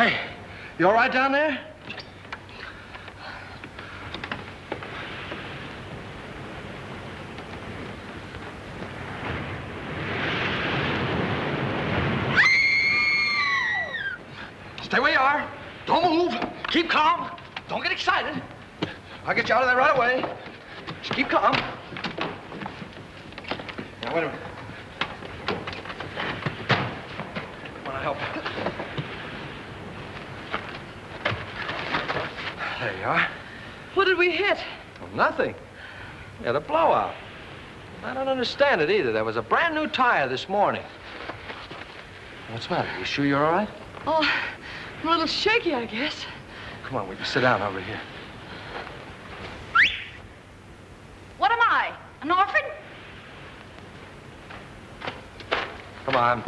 Hey, you all right down there? Stay where you are. Don't move. Keep calm. Don't get excited. I'll get you out of there right away. Just keep calm. Now, wait a minute. Want to help? There you are. What did we hit? Well, nothing. We had a blowout. I don't understand it either. There was a brand new tire this morning. What's the matter? You sure you're all right? Oh, I'm a little shaky, I guess. Come on, we can sit down over here. What am I? An orphan? Come on.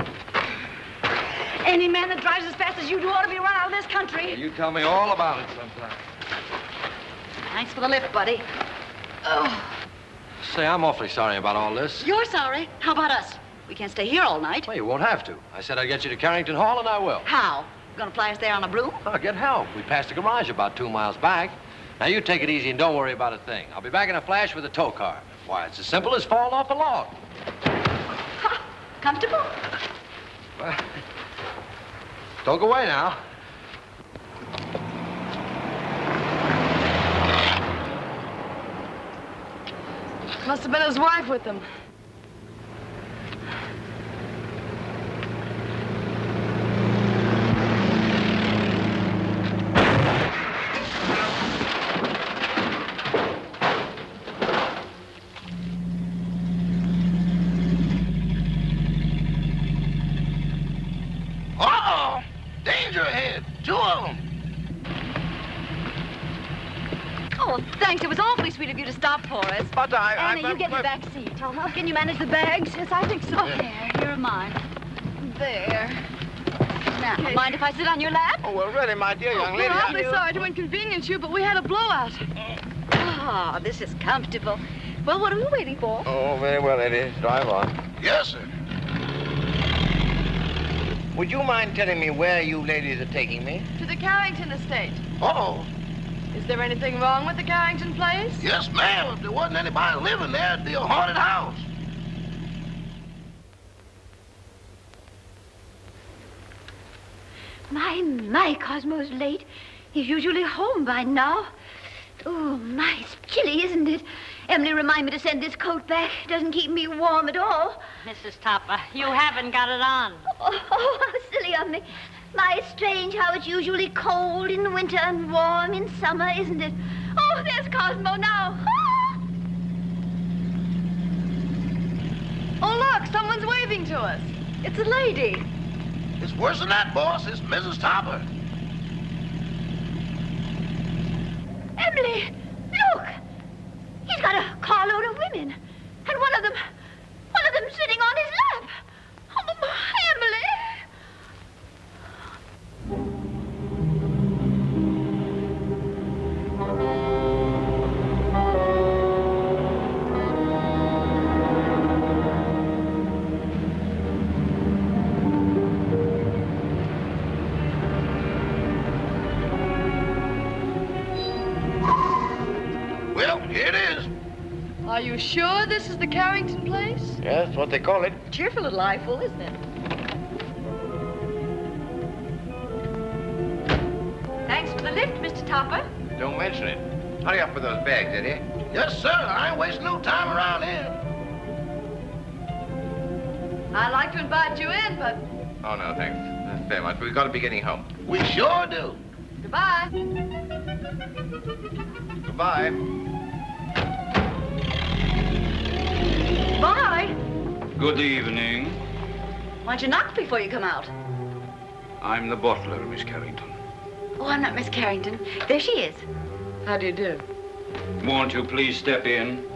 Any man that drives as fast as you do ought to be run out of this country. You tell me all about it sometime. Thanks for the lift, buddy. Oh. Say, I'm awfully sorry about all this. You're sorry? How about us? We can't stay here all night. Well, you won't have to. I said I'd get you to Carrington Hall, and I will. How? Gonna fly us there on a broom? I'll get help. We passed the garage about 2 miles back. Now, you take it easy and don't worry about a thing. I'll be back in a flash with a tow car. Why, it's as simple as falling off a log. Ha! Comfortable? Well, don't go away now. Must have been his wife with him. Uh-oh! Danger ahead. 2 of them. Oh, thanks. It was awfully sweet of you to stop for us. But Anna, you get in the back seat. Can you manage the bags? Yes, I think so. There, here are mine. There. Now, mind if I sit on your lap? Oh, well, really, my dear young lady. We're awfully sorry to inconvenience you, but we had a blowout. Ah, this is comfortable. Well, what are we waiting for? Oh, very well, lady. Drive on. Yes, sir. Would you mind telling me where you ladies are taking me? To the Carrington estate. Uh-oh. Is there anything wrong with the Carrington place? Yes, ma'am. If there wasn't anybody living there, it'd be a haunted house. My, Cosmo's late. He's usually home by now. Oh, my, it's chilly, isn't it? Emily, remind me to send this coat back. It doesn't keep me warm at all. Mrs. Topper, you haven't got it on. Oh, how silly of me. My, it's strange how it's usually cold in winter and warm in summer, isn't it? Oh, there's Cosmo now. Ah! Oh, look, someone's waving to us. It's a lady. It's worse than that, boss. It's Mrs. Topper. Emily, look. He's got a carload of women. And one of them sitting on his lap. Oh, my, Emily. Well, here it is. Are you sure this is the Carrington place? Yes, that's what they call it. Cheerful little eyeful, isn't it? Thanks for the lift, Mr. Topper. Don't mention it. Hurry up with those bags, Eddie. Yes, sir. I ain't wasting no time around here. I'd like to invite you in, but Oh, no, thanks. That's very much. We've got to be getting home. We sure do. goodbye. Goodbye. Bye. Good evening. Why don't you knock before you come out? I'm the butler, Miss Carrington. Oh, I'm not Miss Carrington. There she is. How do you do? Won't you please step in?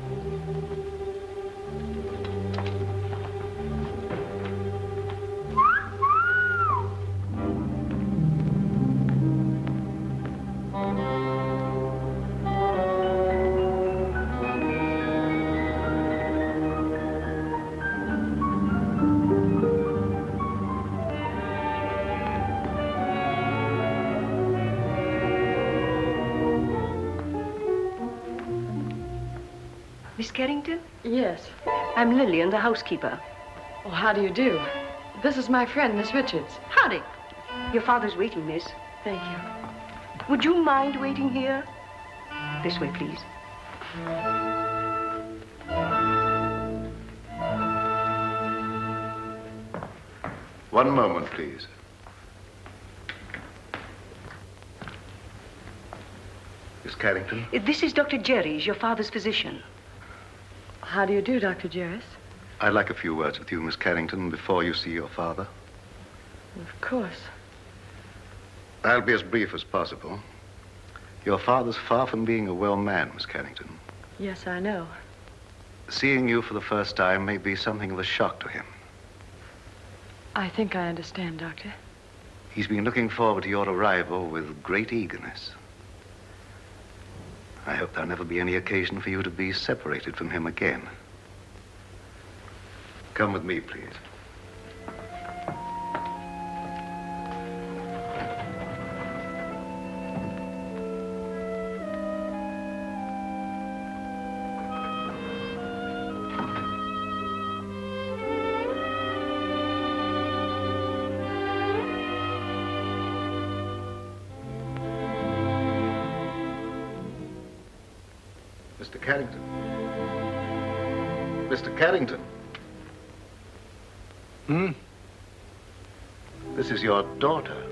Miss Carrington? Yes. I'm Lillian, the housekeeper. Oh, how do you do? This is my friend, Miss Richards. Howdy. Your father's waiting, miss. Thank you. Would you mind waiting here? This way, please. One moment, please. Miss Carrington? This is Dr. Jerry's, your father's physician. How do you do, Dr. Jerris? I'd like a few words with you, Miss Carrington, before you see your father. Of course. I'll be as brief as possible. Your father's far from being a well man, Miss Carrington. Yes, I know. Seeing you for the first time may be something of a shock to him. I think I understand, Doctor. He's been looking forward to your arrival with great eagerness. I hope there'll never be any occasion for you to be separated from him again. Come with me, please. Mr. Carrington. Mr. Carrington. Hmm? This is your daughter.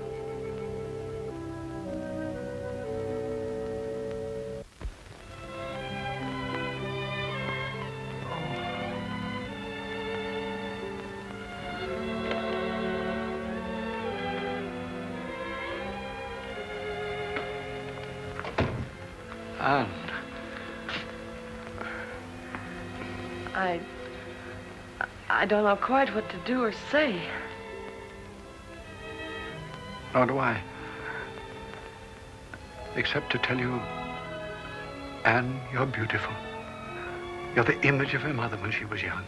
Anne. I don't know quite what to do or say. Nor do I. Except to tell you, Anne, you're beautiful. You're the image of her mother when she was young.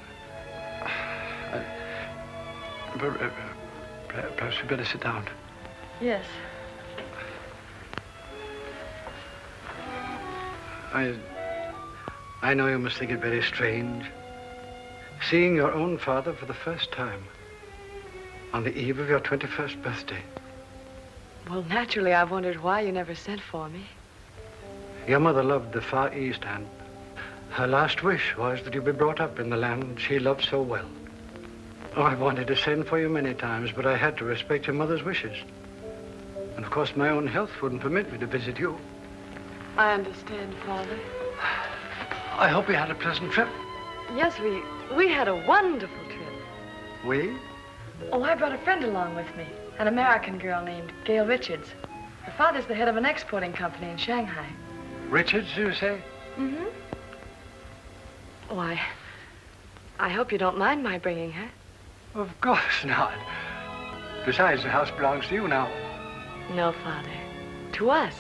Perhaps we better sit down. Yes. I know you must think it very strange, seeing your own father for the first time on the eve of your 21st birthday. Well, naturally, I've wondered why you never sent for me. Your mother loved the Far East, and her last wish was that you be brought up in the land she loved so well. Oh, I've wanted to send for you many times, but I had to respect your mother's wishes. And of course, my own health wouldn't permit me to visit you. I understand, Father. I hope you had a pleasant trip. Yes, we had a wonderful trip. We? Oh, I brought a friend along with me, an American girl named Gail Richards. Her father's the head of an exporting company in Shanghai. Richards, you say? Mm-hmm. Oh, I hope you don't mind my bringing her. Of course not. Besides, the house belongs to you now. No, Father. To us.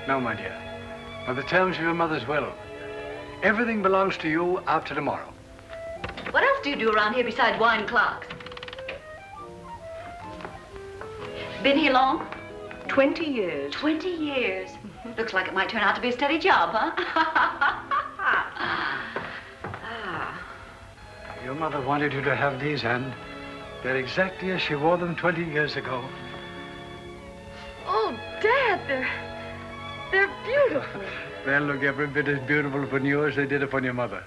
No, my dear. By the terms of your mother's will, everything belongs to you after tomorrow. What else do you do around here besides wine clocks? Been here long? 20 years. 20 years. Looks like it might turn out to be a steady job, huh? Your mother wanted you to have these, Anne. They're exactly as she wore them 20 years ago. Oh, Dad, they're beautiful. They'll look every bit as beautiful upon you as they did upon your mother.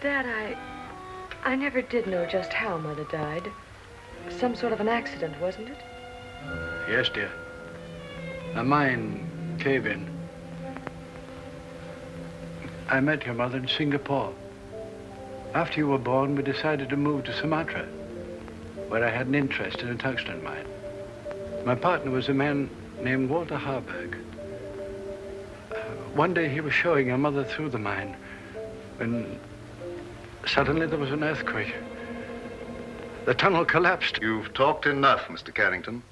Dad, I never did know just how Mother died. Some sort of an accident, wasn't it? Yes, dear. A mine cave-in. I met your mother in Singapore. After you were born, we decided to move to Sumatra, where I had an interest in a tungsten mine. My partner was a man named Walter Harburg. One day he was showing your mother through the mine when suddenly there was an earthquake. The tunnel collapsed. You've talked enough, Mr. Carrington.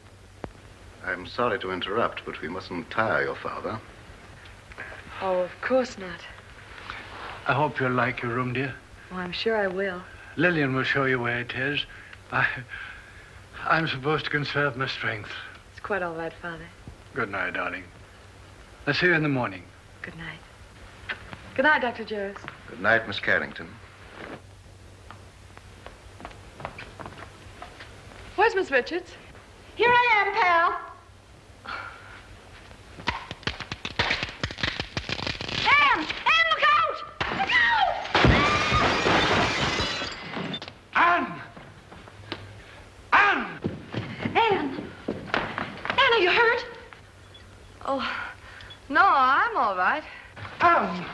I'm sorry to interrupt, but we mustn't tire your father. Oh, of course not. I hope you'll like your room, dear. Oh, I'm sure I will. Lillian will show you where it is. I'm supposed to conserve my strength. It's quite all right, Father. Good night, darling. I'll see you in the morning. Good night. Good night, Dr. Jarvis. Good night, Miss Carrington. Where's Miss Richards? Here I am, pal. Ann! Ann, look out! Look out! Ann! Ann! Ann! Ann, are you hurt? Oh, no, I'm all right. Ann!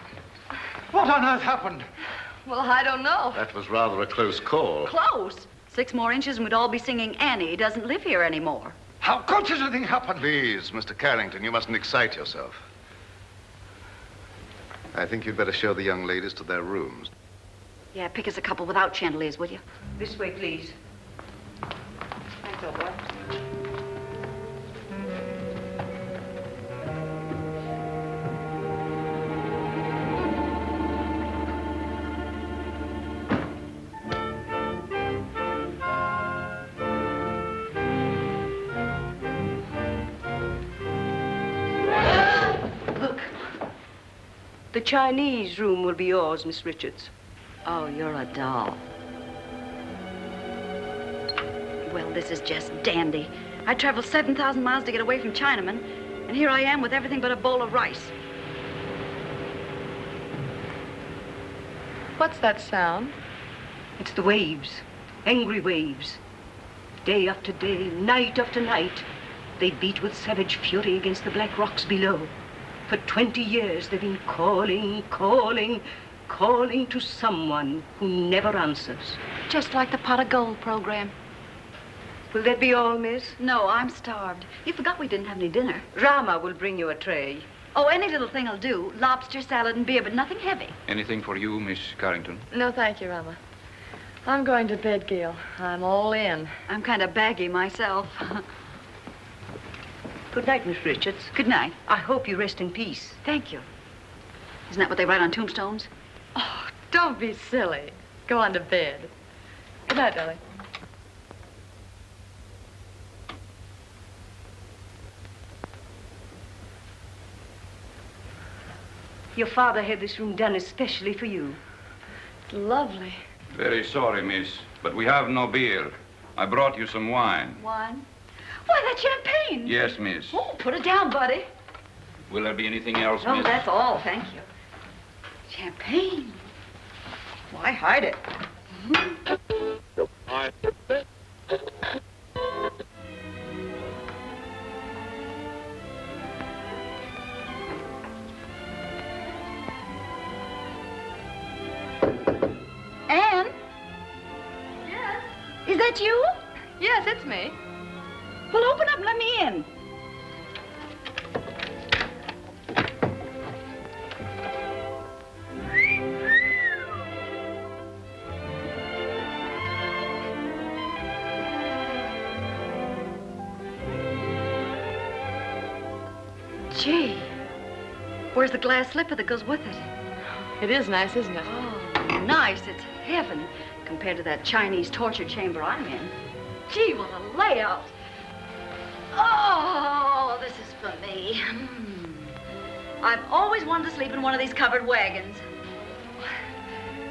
What on earth happened? Well, I don't know. That was rather a close call. Close. 6 more inches and we'd all be singing Annie doesn't live here anymore. How could such a thing happen? Please, Mr. Carrington, you mustn't excite yourself. I think you'd better show the young ladies to their rooms. Yeah, pick us a couple without chandeliers, will you? This way, please. Thanks, old boy. The Chinese room will be yours, Miss Richards. Oh, you're a doll. Well, this is just dandy. I traveled 7,000 miles to get away from Chinamen, and here I am with everything but a bowl of rice. What's that sound? It's the waves, angry waves. Day after day, night after night, they beat with savage fury against the black rocks below. For 20 years, they've been calling, calling, calling to someone who never answers. Just like the pot of gold program. Will that be all, miss? No, I'm starved. You forgot we didn't have any dinner. Rama will bring you a tray. Oh, any little thing will do. Lobster, salad, and beer, but nothing heavy. Anything for you, Miss Carrington? No, thank you, Rama. I'm going to bed, Gail. I'm all in. I'm kind of baggy myself. Good night, Miss Richards. Good night. I hope you rest in peace. Thank you. Isn't that what they write on tombstones? Oh, don't be silly. Go on to bed. Good night, darling. Your father had this room done especially for you. It's lovely. Very sorry, miss, but we have no beer. I brought you some wine. Wine? Why, that's champagne. Yes, miss. Oh, put it down, buddy. Will there be anything else, Oh, miss? that's all, thank you. Champagne. Why hide it? Ann? Yes? Is that you? Yes, it's me. Well, open up and let me in. Gee, where's the glass slipper that goes with it? It is nice, isn't it? Oh, nice. It's heaven compared to that Chinese torture chamber I'm in. Gee, what a layout. Oh, this is for me. I've always wanted to sleep in one of these covered wagons.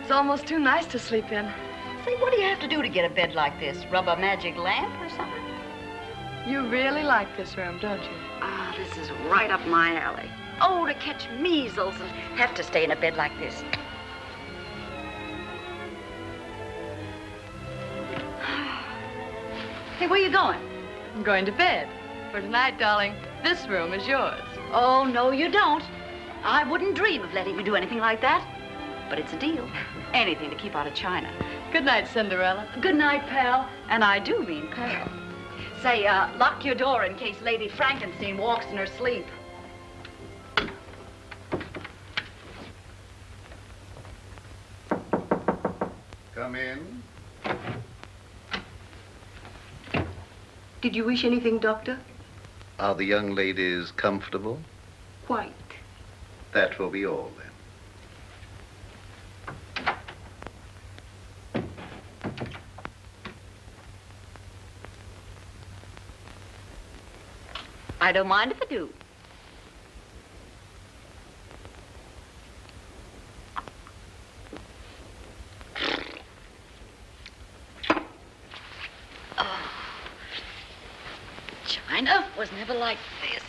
It's almost too nice to sleep in. Say, what do you have to do to get a bed like this? Rub a magic lamp or something? You really like this room, don't you? Ah, this is right up my alley. Oh, to catch measles and have to stay in a bed like this. Hey, where you going? I'm going to bed. For tonight, darling, this room is yours. Oh, no, you don't. I wouldn't dream of letting you do anything like that. But it's a deal. Anything to keep out of China. Good night, Cinderella. Good night, pal. And I do mean pal. Say, lock your door in case Lady Frankenstein walks in her sleep. Come in. Did you wish anything, Doctor? Are the young ladies comfortable? Quite. That will be all, then. I don't mind if I do. China was never like this.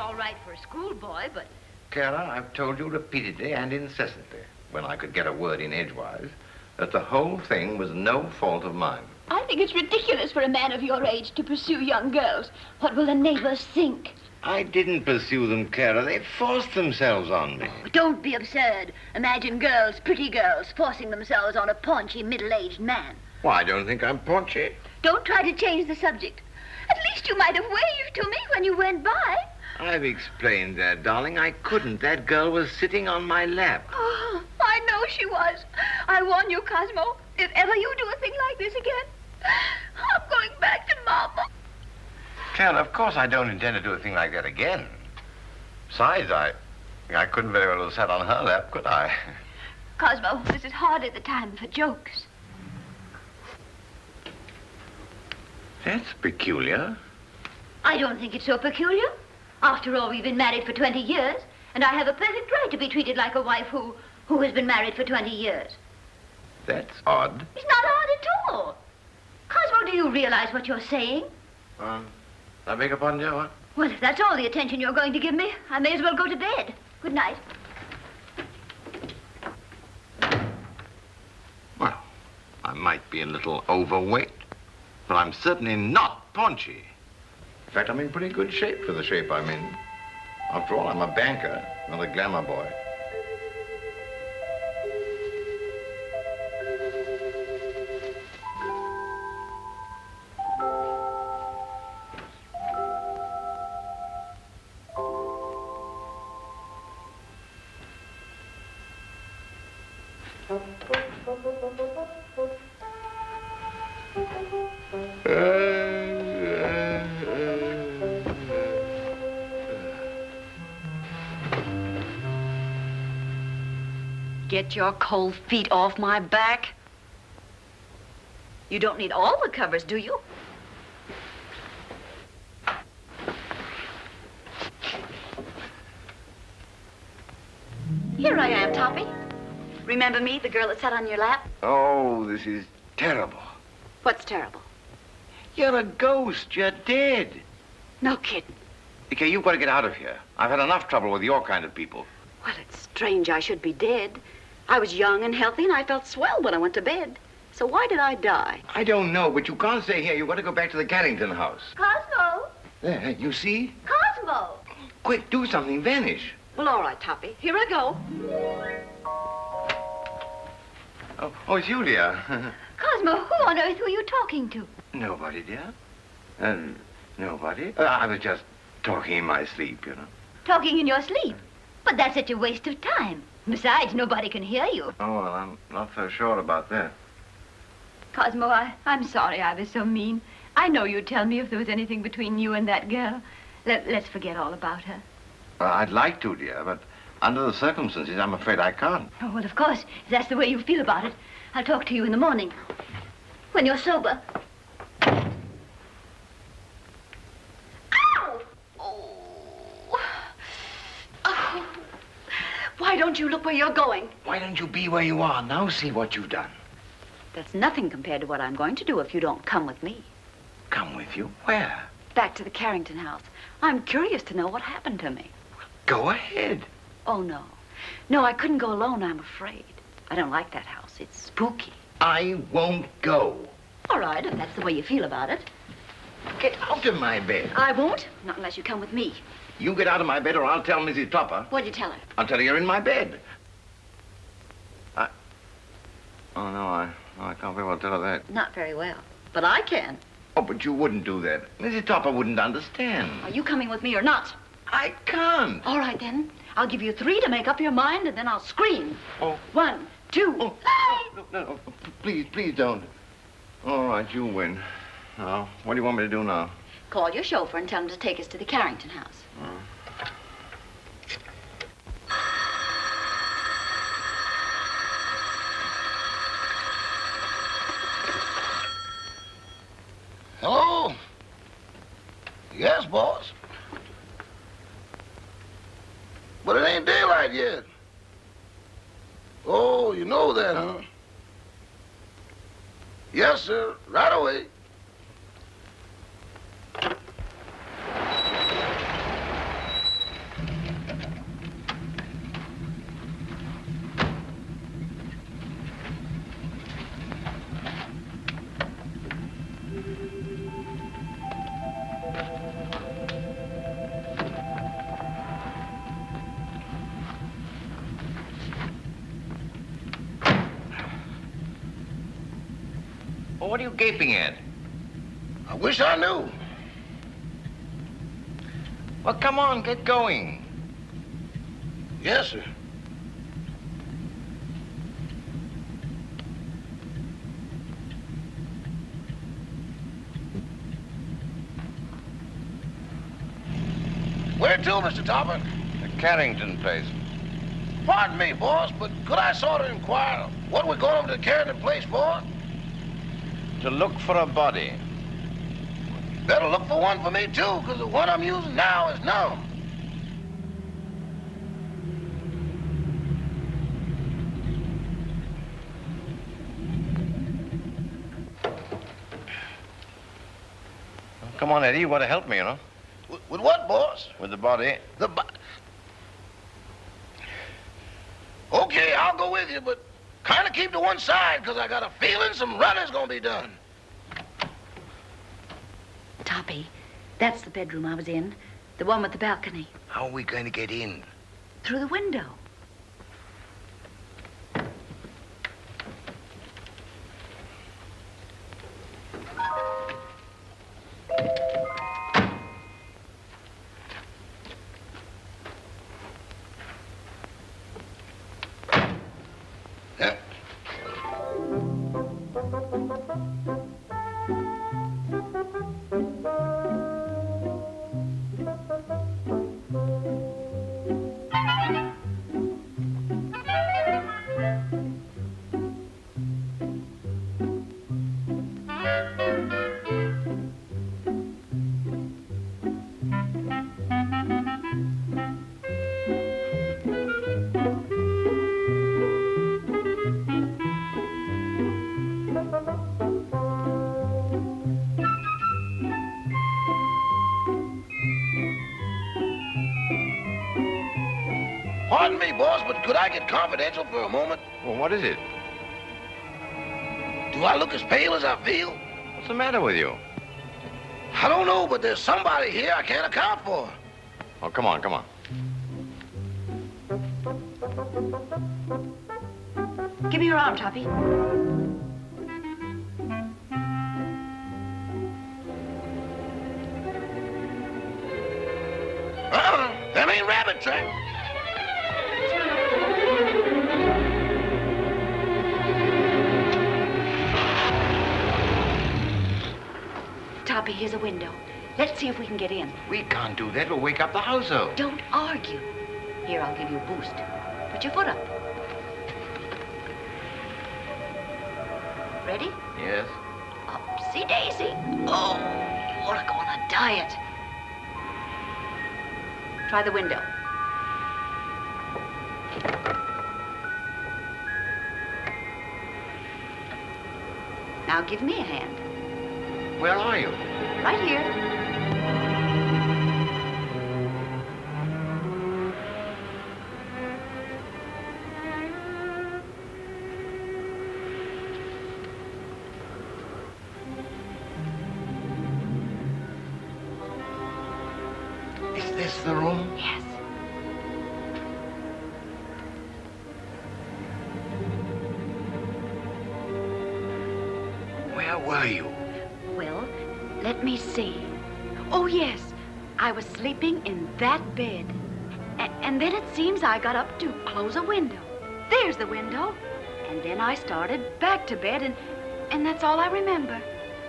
All right for a schoolboy, but... Kara, I've told you repeatedly and incessantly, when I could get a word in edgewise, that the whole thing was no fault of mine. I think it's ridiculous for a man of your age to pursue young girls. What will the neighbors think? I didn't pursue them, Kara. They forced themselves on me. Oh, don't be absurd. Imagine girls, pretty girls, forcing themselves on a paunchy, middle-aged man. Well, I don't think I'm paunchy. Don't try to change the subject. At least you might have waved to me when you went by. I've explained that, darling. I couldn't. That girl was sitting on my lap. Oh, I know she was. I warn you, Cosmo, if ever you do a thing like this again, I'm going back to Mama. Ken, of course I don't intend to do a thing like that again. Besides, I couldn't very well have sat on her lap, could I? Cosmo, this is hardly the time for jokes. That's peculiar. I don't think it's so peculiar. After all, we've been married for 20 years, and I have a perfect right to be treated like a wife who has been married for 20 years. That's odd. It's not odd at all. Cosmo, do you realize what you're saying? I beg your pardon, dear, what? Well, if that's all the attention you're going to give me, I may as well go to bed. Good night. Well, I might be a little overweight, but I'm certainly not paunchy. In fact, I'm in pretty good shape for the shape I'm in. After all, I'm a banker, not a glamour boy. Get your cold feet off my back. You don't need all the covers, do you? Here I am, Toppy. Remember me, the girl that sat on your lap? Oh, this is terrible. What's terrible? You're a ghost. You're dead. No kidding. Okay, you've got to get out of here. I've had enough trouble with your kind of people. Well, it's strange I should be dead. I was young and healthy, and I felt swell when I went to bed. So why did I die? I don't know, but you can't stay here. You've got to go back to the Carrington house. Cosmo! There, you see? Cosmo! Quick, do something. Vanish. Well, all right, Toppy. Here I go. Oh, it's you, dear. Cosmo, who on earth were you talking to? Nobody, dear. Nobody. I was just talking in my sleep, you know. Talking in your sleep? But that's such a waste of time. Besides, nobody can hear you. Oh, well, I'm not so sure about that. Cosmo, I'm sorry I was so mean. I know you'd tell me if there was anything between you and that girl. Let's forget all about her. I'd like to, dear, but under the circumstances, I'm afraid I can't. Oh, well, of course, if that's the way you feel about it, I'll talk to you in the morning, when you're sober. Ow! Oh. Why don't you look where you're going? Why don't you be where you are? Now see what you've done. That's nothing compared to what I'm going to do if you don't come with me. Come with you? Where? Back to the Carrington house. I'm curious to know what happened to me. Go ahead. Oh, no. No, I couldn't go alone, I'm afraid. I don't like that house. It's spooky. I won't go. All right, if that's the way you feel about it. Get out of my bed. I won't, not unless you come with me. You get out of my bed or I'll tell Mrs. Topper. What'd you tell her? I'll tell her you're in my bed. Oh, no, I can't very well tell her that. Not very well, but I can. Oh, but you wouldn't do that. Mrs. Topper wouldn't understand. Are you coming with me or not? I can't. All right, then. I'll give you 3 to make up your mind, and then I'll scream. Oh. 1, 2. Oh, no, please don't. All right, you win. Now, what do you want me to do now? Call your chauffeur and tell him to take us to the Carrington house. Hello? Yes, boss. But it ain't daylight yet. Oh, you know that, huh? Yes, sir. Right away. Well, what are you gaping at? I wish I knew. Well, come on, get going. Yes, sir. Where to, Mr. Topper? The Carrington place. Pardon me, boss, but could I sort of inquire what we're going over to the Carrington place for? To look for a body. Better look for one for me, too, because the one I'm using now is numb. Come on, Eddie, you want to help me, you know? With what, boss? With the body. Okay, I'll go with you, but kind of keep to one side, because I got a feeling some running's going to be done. Toppy, that's the bedroom I was in. The one with the balcony. How are we going to get in? Through the window. Pardon me, boss, but could I get confidential for a moment? Well, what is it? Do I look as pale as I feel? What's the matter with you? I don't know, but there's somebody here I can't account for. Oh, come on, come on. Give me your arm, Toppy. Them ain't rabbit tracks. Toppy, here's a window. Let's see if we can get in. We can't do that. We'll wake up the household. Don't argue. Here, I'll give you a boost. Put your foot up. Ready? Yes. Upsy daisy. Oh, you ought to go on a diet. Try the window. Now give me a hand. Where are you? Right here. Is this the room? Yes. Where were you? Well, let me see. Oh, yes. I was sleeping in that bed. And then it seems I got up to close a window. There's the window. And then I started back to bed, and that's all I remember.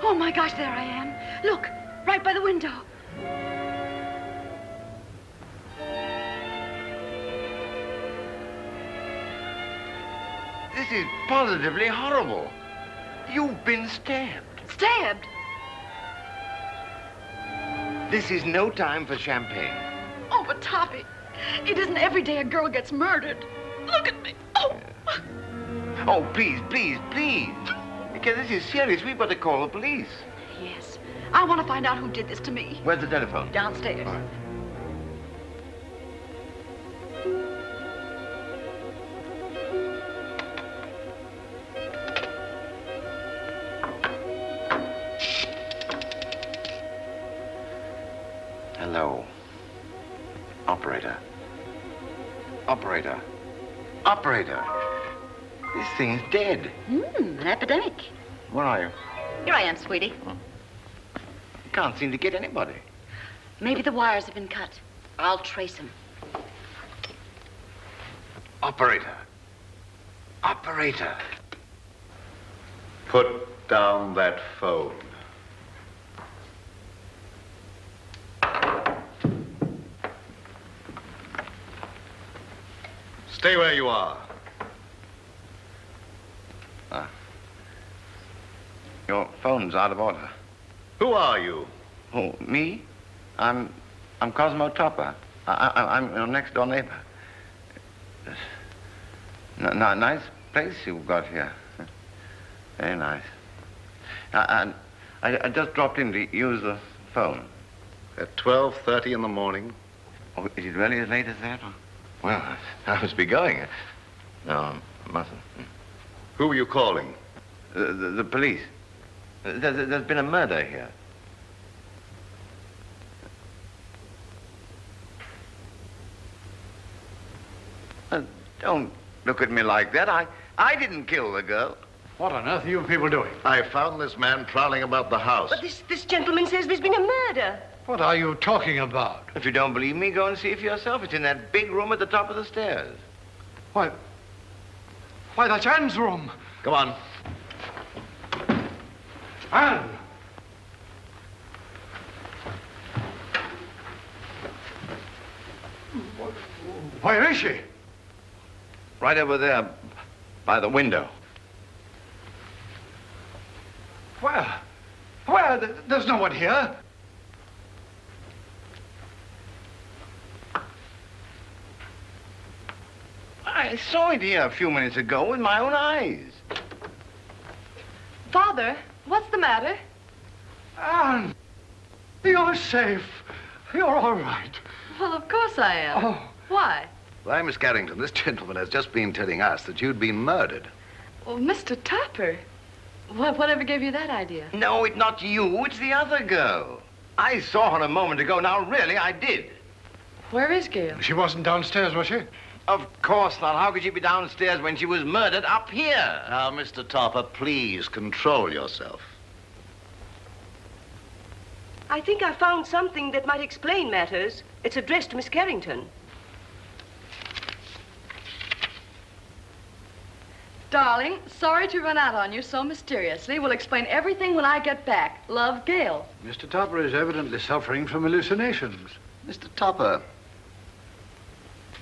Oh, my gosh, there I am. Look, right by the window. This is positively horrible. You've been stabbed. Stabbed? This is no time for champagne. Oh, but Toppy, it isn't every day a girl gets murdered. Look at me. Oh. Oh, please, please, please. Because this is serious. We've got to call the police. Yes. I want to find out who did this to me. Where's the telephone? Downstairs. All right. Hello. Operator. Operator. Operator. This thing's dead. An epidemic. Where are you? Here I am, sweetie. Can't seem to get anybody. Maybe the wires have been cut. I'll trace them. Operator. Operator. Put down that phone. Stay where you are. Your phone's out of order. Who are you? Oh, me? I'm Cosmo Topper. I'm your next door neighbor. Nice place you've got here. Very nice. I just dropped in to use the phone. At 12:30 in the morning? Oh, is it really as late as that? Well, I must be going. No, I mustn't. Who were you calling? The police. There's been a murder here. Don't look at me like that. I didn't kill the girl. What on earth are you people doing? I found this man prowling about the house. But this gentleman says there's been a murder. What are you talking about? If you don't believe me, go and see for yourself. It's in that big room at the top of the stairs. Why, that's Ann's room. Come on. Ann! Where is she? Right over there, by the window. Where? There's no one here. I saw it here a few minutes ago with my own eyes. Father, what's the matter? Ann, you're safe. You're all right. Well, of course I am. Oh. Why? Why, Miss Carrington, this gentleman has just been telling us that you'd been murdered. Oh, Mr. Topper. Whatever gave you that idea? No, it's not you. It's the other girl. I saw her a moment ago. Now, really, I did. Where is Gail? She wasn't downstairs, was she? Of course not. How could she be downstairs when she was murdered up here? Now, Mr. Topper, please control yourself. I think I found something that might explain matters. It's addressed to Miss Carrington. Darling, sorry to run out on you so mysteriously. We'll explain everything when I get back. Love, Gail. Mr. Topper is evidently suffering from hallucinations. Mr. Topper,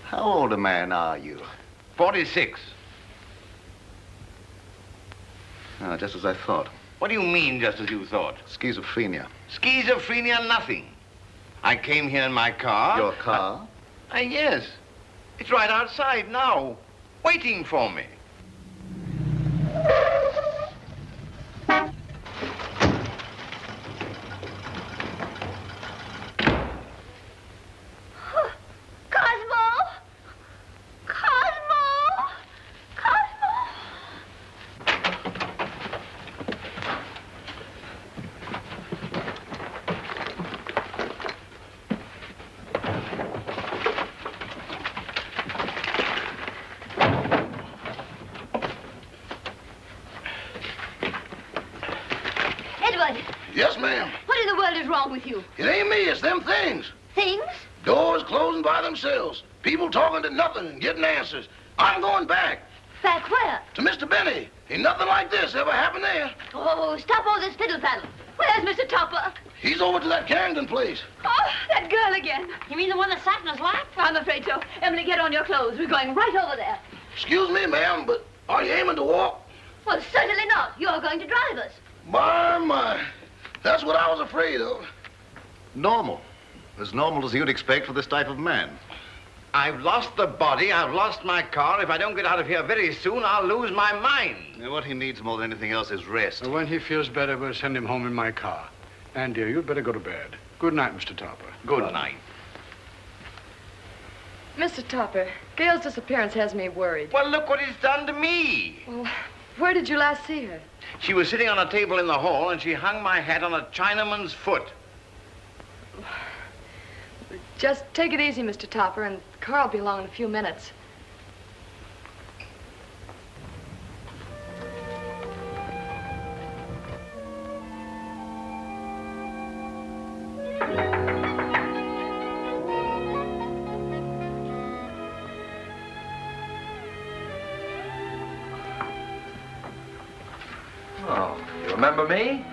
how old a man are you? 46. Ah, just as I thought. What do you mean, just as you thought? Schizophrenia. Schizophrenia, nothing. I came here in my car. Your car? Yes. It's right outside now, waiting for me. Yes, ma'am. What in the world is wrong with you? It ain't me, it's them things. Things? Doors closing by themselves. People talking to nothing and getting answers. I'm going back. Back where? To Mr. Benny. Ain't nothing like this ever happened there. Oh, stop all this fiddle-faddle. Where's Mr. Topper? He's over to that Carrington place. Oh, that girl again. You mean the one that sat in his lap? I'm afraid so. Emily, get on your clothes. We're going right over there. Excuse me, ma'am, but are you aiming to walk? Well, certainly not. You're going to drive us. My. That's what I was afraid of. Normal. As normal as you'd expect for this type of man. I've lost the body, I've lost my car. If I don't get out of here very soon, I'll lose my mind. Now, what he needs more than anything else is rest. When he feels better, we'll send him home in my car. And, dear, you'd better go to bed. Good night, Mr. Topper. Good night. Mr. Topper, Gail's disappearance has me worried. Well, look what it's done to me. Well, where did you last see her? She was sitting on a table in the hall, and she hung my hat on a Chinaman's foot. Just take it easy, Mr. Topper, and Carl will be along in a few minutes. Oh, you remember me?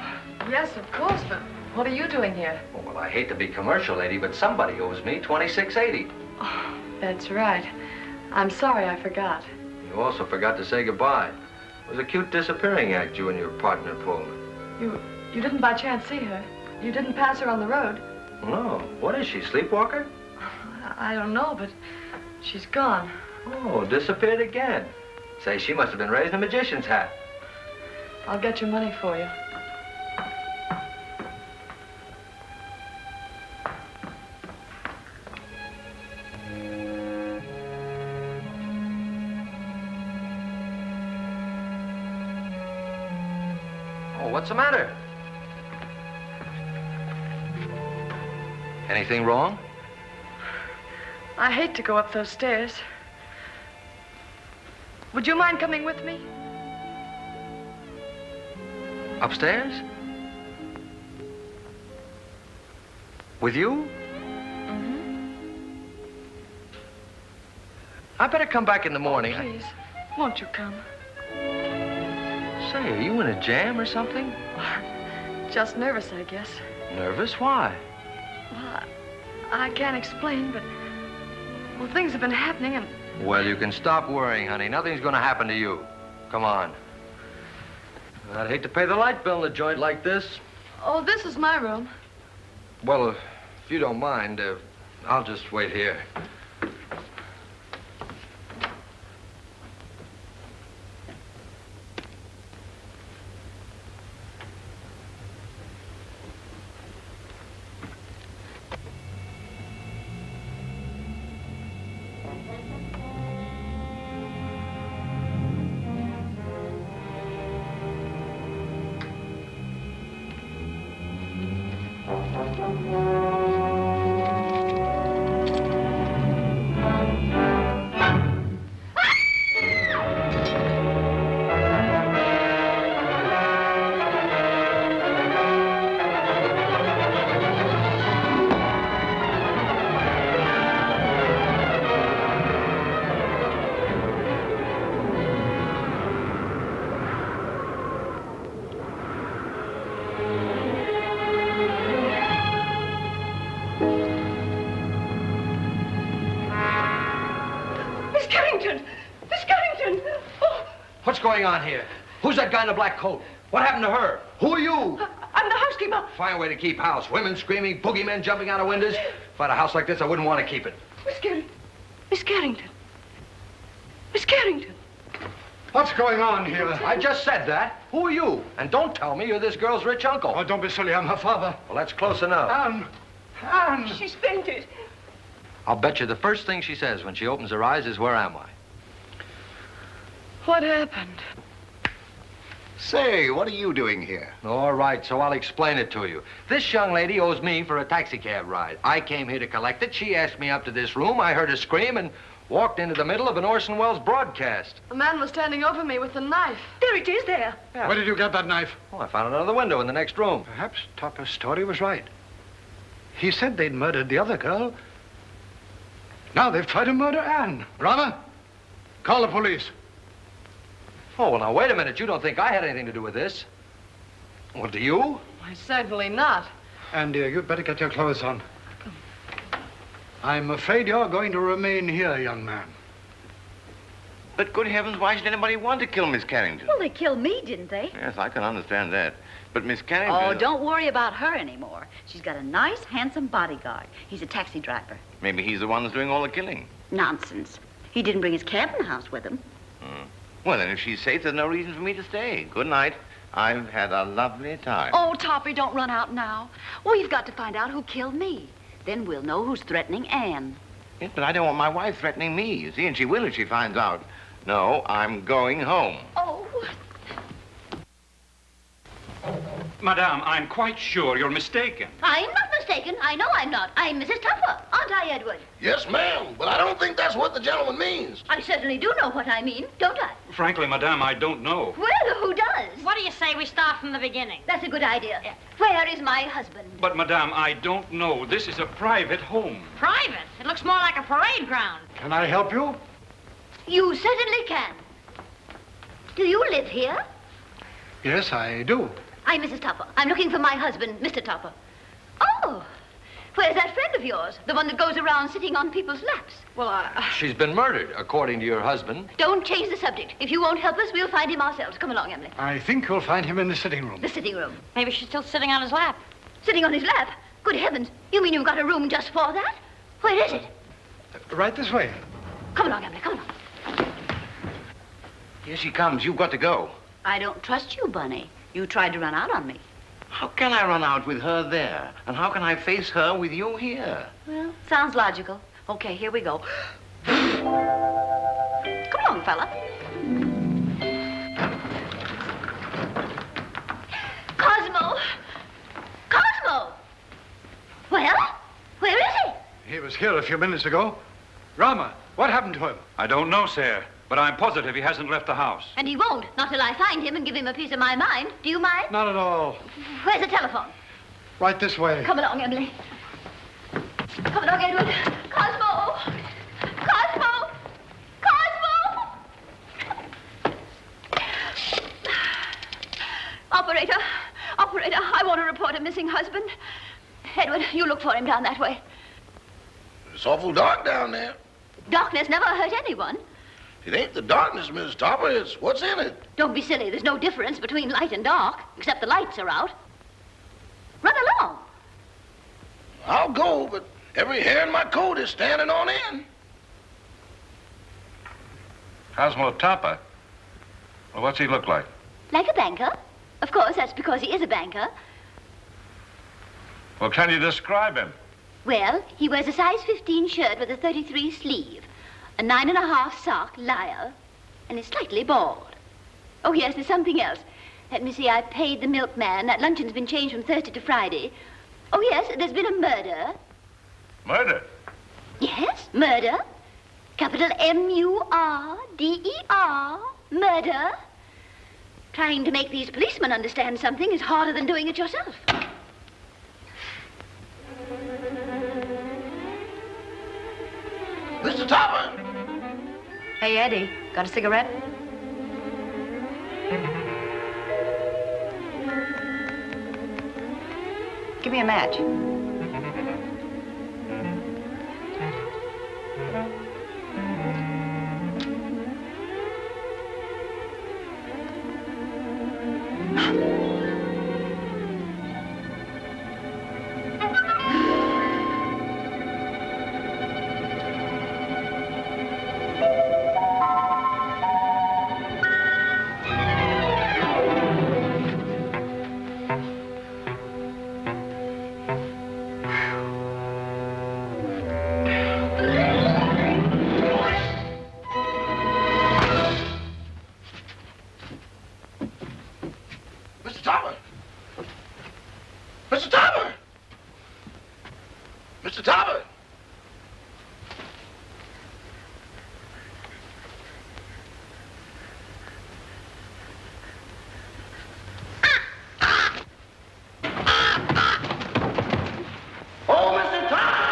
Yes, of course, but what are you doing here? Oh, well, I hate to be commercial, lady, but somebody owes me $26.80. Oh, that's right. I'm sorry I forgot. You also forgot to say goodbye. It was a cute disappearing act you and your partner pulled. You didn't by chance see her? You didn't pass her on the road? No. What is she, sleepwalker? I don't know, but she's gone. Oh, disappeared again. Say, she must have been raised in a magician's hat. I'll get your money for you. Oh, what's the matter? Anything wrong? I hate to go up those stairs. Would you mind coming with me? Upstairs? With you? Mm-hmm. I better come back in the morning. Oh, please, won't you come? Say, are you in a jam or something? Just nervous, I guess. Nervous? Why? Well, I can't explain, but... Well, things have been happening and... Well, you can stop worrying, honey. Nothing's gonna happen to you. Come on. I'd hate to pay the light bill in a joint like this. Oh, this is my room. Well, if you don't mind, I'll just wait here. What's going on here? Who's that guy in the black coat? What happened to her? Who are you? I'm the housekeeper. Fine way to keep house. Women screaming, boogeymen jumping out of windows. If I had a house like this, I wouldn't want to keep it. Miss Carrington. Miss Carrington. Miss Carrington. What's going on here? I just said that. Who are you? And don't tell me you're this girl's rich uncle. Oh, don't be silly. I'm her father. Well, that's close enough. Ann! She's fainted. I'll bet you the first thing she says when she opens her eyes is, "Where am I?" What happened? Say, what are you doing here? All right, so I'll explain it to you. This young lady owes me for a taxicab ride. I came here to collect it. She asked me up to this room. I heard her scream and walked into the middle of an Orson Welles broadcast. A man was standing over me with a knife. There it is, there. Yeah. Where did you get that knife? Oh, I found it under the window in the next room. Perhaps Topper's story was right. He said they'd murdered the other girl. Now they've tried to murder Ann. Brother, call the police. Oh, well, now, wait a minute. You don't think I had anything to do with this? Well, do you? Why, certainly not. Ann, dear, you'd better get your clothes on. I'm afraid you're going to remain here, young man. But good heavens, why should anybody want to kill Miss Carrington? Well, they killed me, didn't they? Yes, I can understand that. But Miss Carrington... Oh, don't worry about her anymore. She's got a nice, handsome bodyguard. He's a taxi driver. Maybe he's the one that's doing all the killing. Nonsense. He didn't bring his cabin house with him. Well, then, if she's safe, there's no reason for me to stay. Good night. I've had a lovely time. Oh, Topper, don't run out now. We've got to find out who killed me. Then we'll know who's threatening Ann. Yes, but I don't want my wife threatening me, you see, and she will if she finds out. No, I'm going home. Oh. Madame, I'm quite sure you're mistaken. I'm not mistaken. I know I'm not. I'm Mrs. Topper, aren't I, Edward? Yes, ma'am, but I don't think that's what the gentleman means. I certainly do know what I mean, don't I? Frankly, Madame, I don't know. Well, who does? What do you say we start from the beginning? That's a good idea. Where is my husband? But, Madame, I don't know. This is a private home. Private? It looks more like a parade ground. Can I help you? You certainly can. Do you live here? Yes, I do. I'm Mrs. Topper. I'm looking for my husband, Mr. Topper. Oh, Where's that friend of yours? The one that goes around sitting on people's laps? Well, She's been murdered, according to your husband. Don't change the subject. If you won't help us, we'll find him ourselves. Come along, Emily. I think you'll find him in the sitting room. The sitting room. Maybe she's still sitting on his lap. Sitting on his lap? Good heavens. You mean you've got a room just for that? Where is it? Right this way. Come along, Emily. Come along. Here she comes. You've got to go. I don't trust you, Bunny. You tried to run out on me. How can I run out with her there? And how can I face her with you here? Well, sounds logical. Okay, here we go. Come along, fella. Cosmo! Cosmo! Well, where is he? He was here a few minutes ago. Rama, what happened to him? I don't know, sir, but I'm positive he hasn't left the house. And he won't, not till I find him and give him a piece of my mind. Do you mind? Not at all. Where's the telephone? Right this way. Come along, Emily. Come along, Edward. Cosmo! Cosmo! Cosmo! Operator, I want to report a missing husband. Edward, you look for him down that way. It's awful dark down there. Darkness never hurt anyone. It ain't the darkness, Miss Topper. It's what's in it. Don't be silly. There's no difference between light and dark, except the lights are out. Run along. I'll go, but every hair in my coat is standing on end. Cosmo Topper? Well, what's he look like? Like a banker. Of course, that's because he is a banker. Well, can you describe him? Well, he wears a size 15 shirt with a 33 sleeve, a 9.5 sock lyre, and is slightly bald. Oh, yes, there's something else. Let me see, I paid the milkman. That luncheon's been changed from Thursday to Friday. Oh, yes, there's been a murder. Murder? Yes, murder. Capital M-U-R-D-E-R. Murder. Trying to make these policemen understand something is harder than doing it yourself. Mr. Topper! Hey, Eddie, got a cigarette? Give me a match. Mr. Topper! Mr. Topper! Mr. Topper! Oh, Mr. Topper!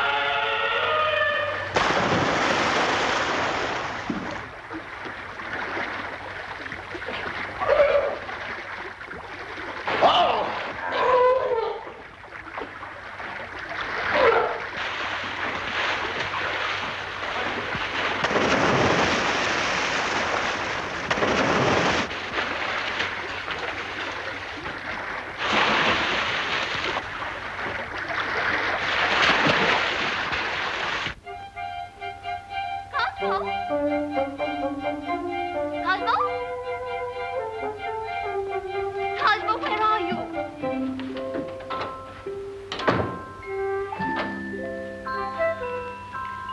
Cosmo, where are you?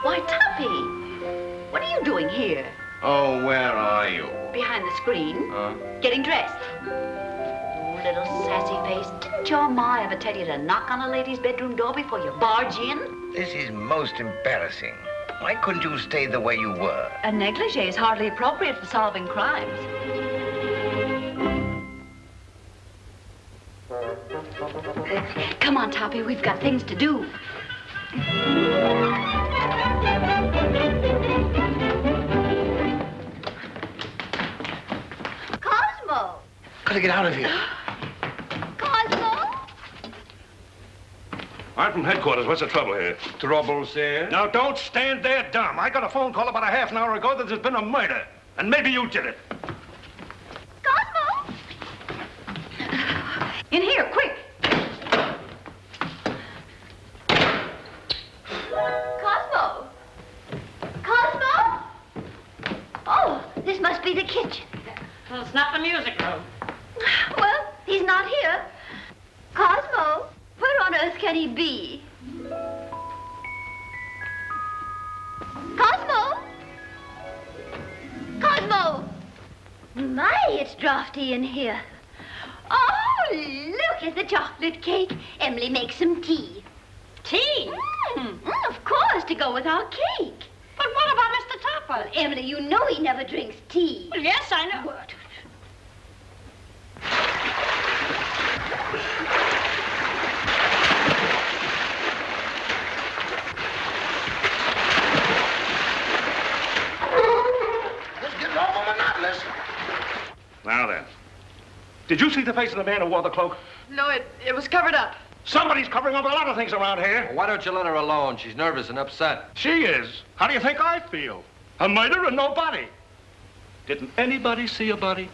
Why, Tuppy, what are you doing here? Oh, where are you? Behind the screen? Huh? Getting dressed. Oh, little sassy face, didn't your ma ever tell you to knock on a lady's bedroom door before you barge in? This is most embarrassing. Why couldn't you stay the way you were? A negligee is hardly appropriate for solving crimes. Come on, Toppy, we've got things to do. Cosmo! Gotta get out of here. Cosmo! I'm from headquarters. What's the trouble here? Trouble, sir? Now, don't stand there dumb. I got a phone call about a half an hour ago that there's been a murder. And maybe you did it. Cosmo! In here, quick. Cosmo! Cosmo! Oh, this must be the kitchen. Well, it's not the music room. Well, he's not here. Cosmo, where on earth can he be? Cosmo! Cosmo! My, it's drafty in here. Oh, look at the chocolate cake. Emily, make some tea. Tea? Of course, to go with our cake. But what about Mr. Topper? Well, Emily, you know he never drinks tea. Well, yes, I know. What? This getting awful monotonous. Now then. Did you see the face of the man who wore the cloak? No, it was covered up. Somebody's covering up a lot of things around here. Well, why don't you let her alone? She's nervous and upset. She is. How do you think I feel? A murder and no body. Didn't anybody see a body?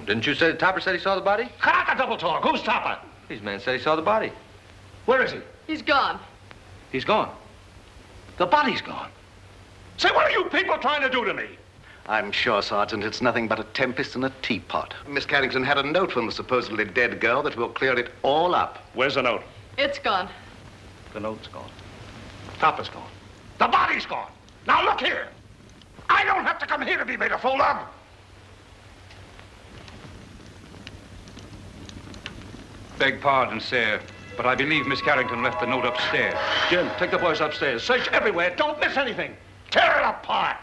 Didn't you say Topper said he saw the body? Cut a double talk. Who's Topper? These men said he saw the body. Where is he? He's gone. He's gone. The body's gone. Say, what are you people trying to do to me? I'm sure, Sergeant, it's nothing but a tempest in a teapot. Miss Carrington had a note from the supposedly dead girl that will clear it all up. Where's the note? It's gone. The note's gone. Topper's gone. The body's gone. Now look here. I don't have to come here to be made a fool of. Beg pardon, sir, but I believe Miss Carrington left the note upstairs. Jim, take the boys upstairs. Search everywhere. Don't miss anything. Tear it apart.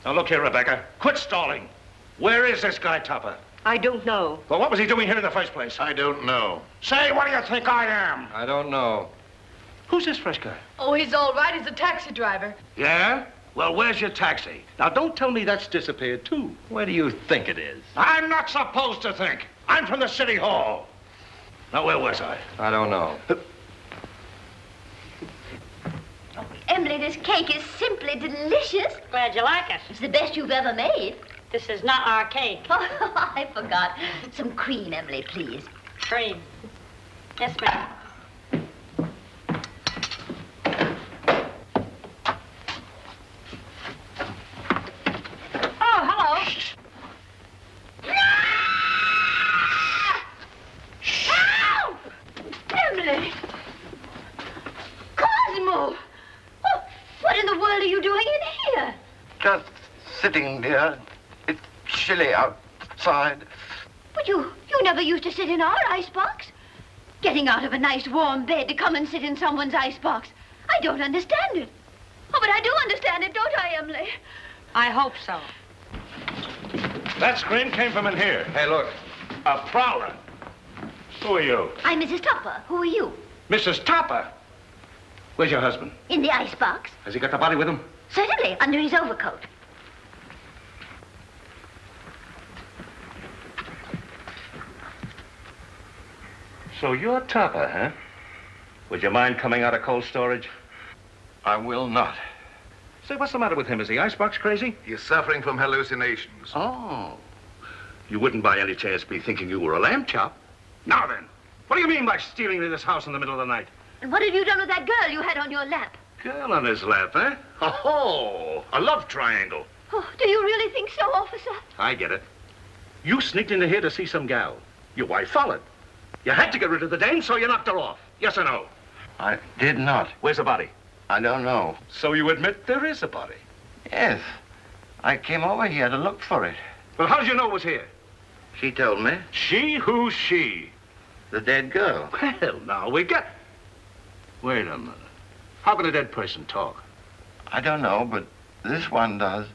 Now look here, Rebecca. Quit stalling. Where is this guy, Topper? I don't know. Well, what was he doing here in the first place? I don't know. Say, what do you think I am? I don't know. Who's this fresh guy? Oh, he's all right. He's a taxi driver. Yeah? Well, where's your taxi? Now, don't tell me that's disappeared, too. Where do you think it is? I'm not supposed to think. I'm from the city hall. Now, where was I? I don't know. Emily, this cake is simply delicious. Glad you like it. It's the best you've ever made. This is not our cake. Oh, I forgot. Some cream, Emily, please. Cream. Yes, ma'am. Oh, hello. Help! Emily! Cosmo! Oh, what in the world are you doing in here? Just sitting, dear. It's chilly outside. But you never used to sit in our icebox. Getting out of a nice warm bed to come and sit in someone's icebox. I don't understand it. Oh, but I do understand it, don't I, Emily? I hope so. That scream came from in here. Hey, look. A prowler. Who are you? I'm Mrs. Topper. Who are you? Mrs. Topper. Where's your husband? In the icebox. Has he got the body with him? Certainly, under his overcoat. So you're Topper, huh? Would you mind coming out of cold storage? I will not. Say, what's the matter with him? Is he icebox crazy? He's suffering from hallucinations. Oh. You wouldn't by any chance be thinking you were a lamb chop? Now then, what do you mean by stealing into this house in the middle of the night? And what have you done with that girl you had on your lap? Girl on his lap, huh? Oh, a love triangle. Oh, do you really think so, officer? I get it. You sneaked into here to see some gal. Your wife followed. You had to get rid of the dame, so you knocked her off. Yes or no? I did not. Where's the body? I don't know. So you admit there is a body? Yes. I came over here to look for it. Well, how did you know it was here? She told me. She? Who's she? The dead girl. Well, now, we got... Wait a minute. How can a dead person talk? I don't know, but this one does.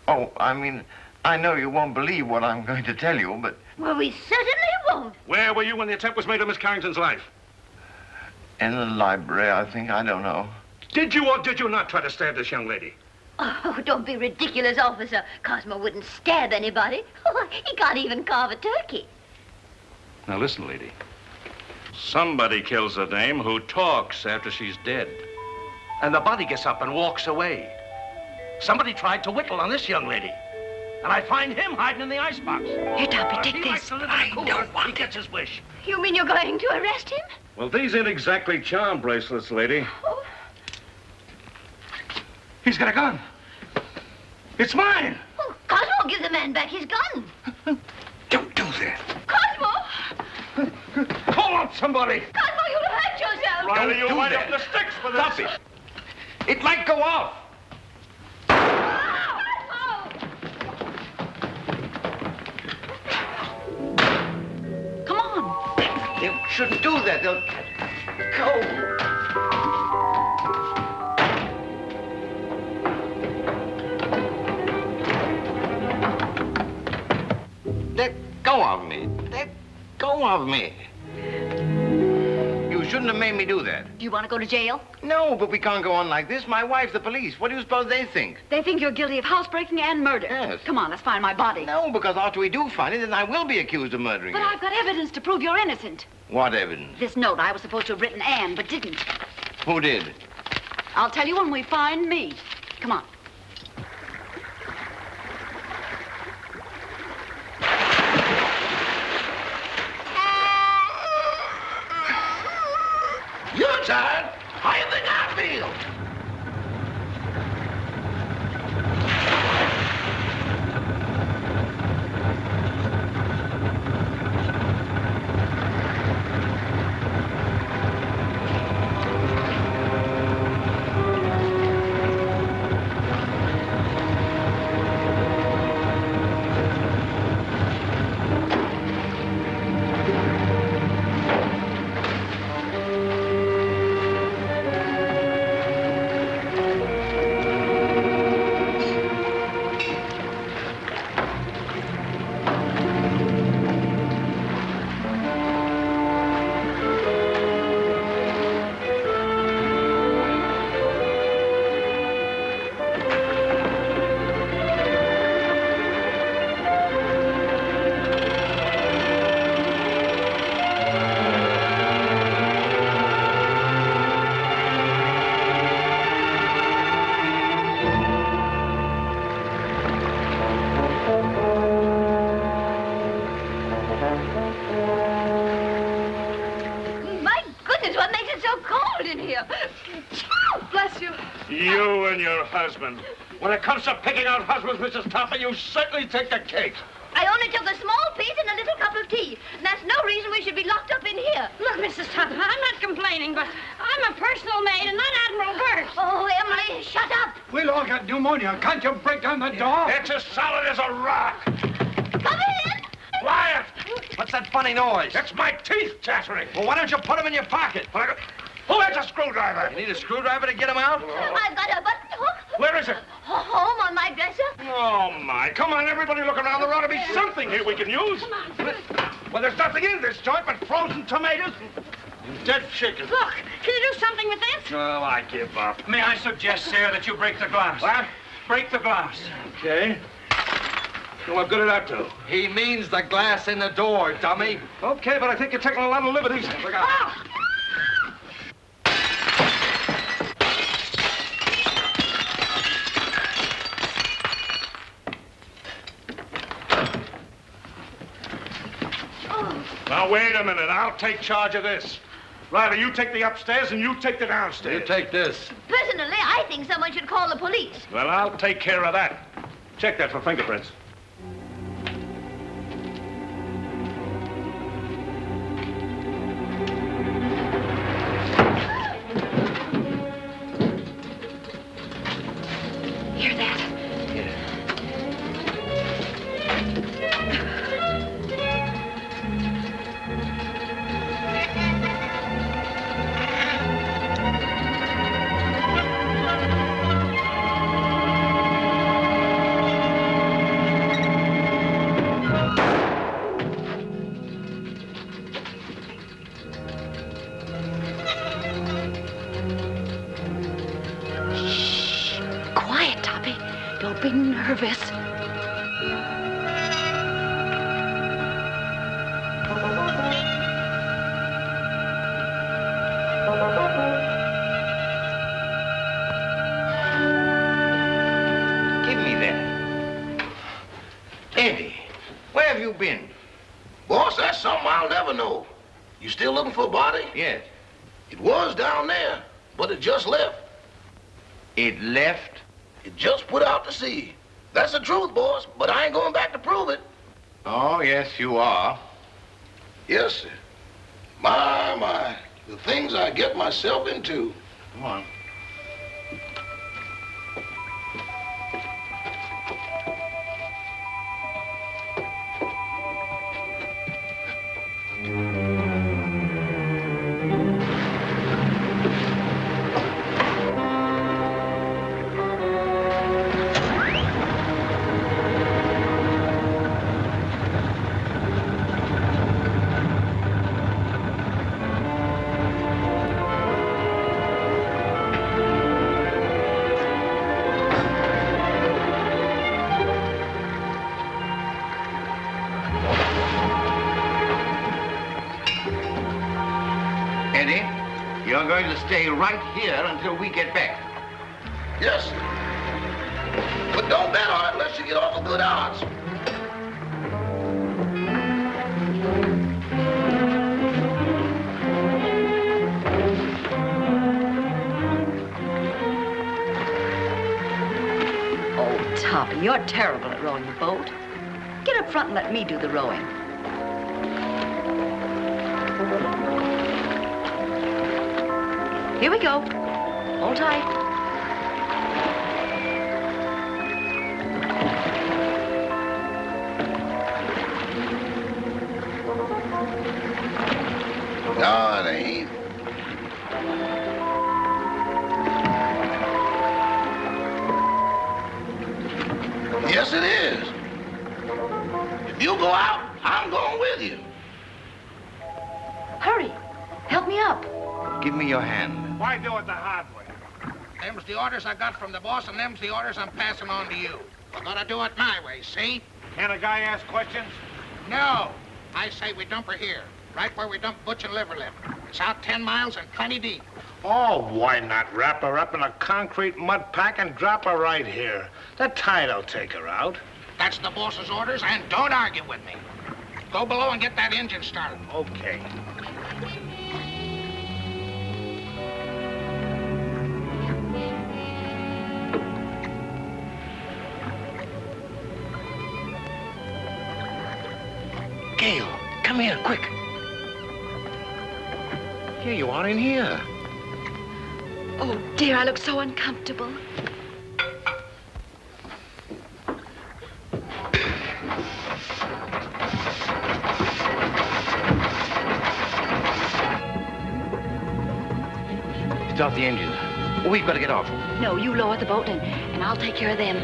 Oh, I mean, I know you won't believe what I'm going to tell you, but... Well, we certainly won't. Where were you when the attempt was made on Miss Carrington's life? In the library, I think. I don't know. Did you or did you not try to stab this young lady? Oh, don't be ridiculous, officer. Cosmo wouldn't stab anybody. Oh, he can't even carve a turkey. Now listen, lady. Somebody kills a dame who talks after she's dead. And the body gets up and walks away. Somebody tried to whittle on this young lady. And I find him hiding in the icebox. Here, Toppy, take He this. likes to live in the cooler. He gets his wish. You mean you're going to arrest him? Well, these ain't exactly charm bracelets, lady. Oh. He's got a gun. It's mine. Oh, Cosmo, give the man back his gun. Don't do that. Cosmo! Call out somebody. Cosmo, you'll hurt yourself. Riley, you do wind that. up the sticks for this. Stop it. It might go off. Come on. You shouldn't do that. They'll go. Let go of me. Let go of me. You shouldn't have made me do that. Do you want to go to jail? No, but we can't go on like this. My wife, the police. What do you suppose they think? They think you're guilty of housebreaking and murder. Yes. Come on, let's find my body. No, because after we do find it, then I will be accused of murdering But you. I've got evidence to prove you're innocent. What evidence? This note I was supposed to have written Ann, but didn't. Who did? I'll tell you when we find me. Come on. You're tired. How you think I feel? My goodness, what makes it so cold in here? Bless you. You and your husband. When it comes to picking out husbands, Mrs. Topper, you certainly take the cake. I only took a small piece and a little cup of tea. And that's no reason we should be locked up in here. Look, Mrs. Topper, I'm not complaining, but I'm a personal maid and not Admiral Burke. Oh, Emily, shut up. We'll all get pneumonia. Can't you break down the door? It's as solid as a rock. Come in. Quiet! What's that funny noise? It's my teeth chattering. Well, why don't you put them in your pocket? Who has a screwdriver? You need a screwdriver to get them out? I've got a button hook. Where is it? Home on my dresser. Oh, my. Come on, everybody look around. There ought to be something here we can use. Well, there's nothing in this joint but frozen tomatoes and dead chicken. Look, can you do something with this? Oh, I give up. May I suggest, sir, that you break the glass? What? Break the glass. Okay. So what good did that do? He means the glass in the door, dummy. Okay, but I think you're taking a lot of liberties. Look out. Ah! Now, wait a minute. I'll take charge of this. Riley, you take the upstairs and you take the downstairs. You take this. Personally, I think someone should call the police. Well, I'll take care of that. Check that for fingerprints. Hear that? Quiet, Toppy. Don't be nervous. you been? Boss, that's something I'll never know. You still looking for a body? Yes. It was down there, but it just left. It left? It just put out to sea. That's the truth, boss, but I ain't going back to prove it. Oh, yes, you are. Yes, sir. My, the things I get myself into. Come on. You're going to stay right here until we get back. Yes, sir. But don't bet on it unless you get off a good odds. Oh, Topper, you're terrible at rowing the boat. Get up front and let me do the rowing. Here we go. Hold tight. No, it ain't. Yes, it is. If you go out, I'm going with you. Hurry. Help me up. Give me your hand. Why do it the hard way? Them's the orders I got from the boss, and them's the orders I'm passing on to you. We're gonna do it my way, see? Can a guy ask questions? No. I say we dump her here, right where we dump Butch and Liver Lip. It's out 10 miles and plenty deep. Oh, why not wrap her up in a concrete mud pack and drop her right here? The tide'll take her out. That's the boss's orders, and don't argue with me. Go below and get that engine started. Okay. Gail, come here, quick. Here you are in here. Oh, dear, I look so uncomfortable. Start the engine. We've got to get off. No, you lower the boat and I'll take care of them.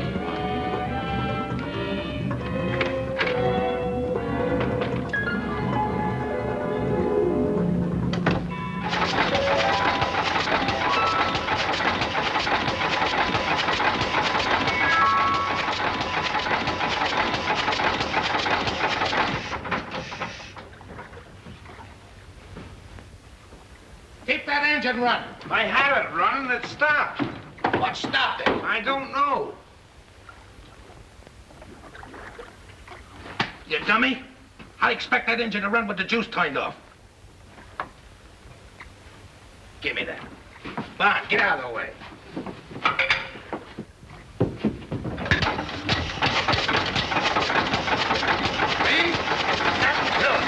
Keep that engine running. I had it running, it stopped. What stopped it? I don't know. You dummy. I expect that engine to run with the juice turned off. Give me that. Come on, get out of the way. See? That's good.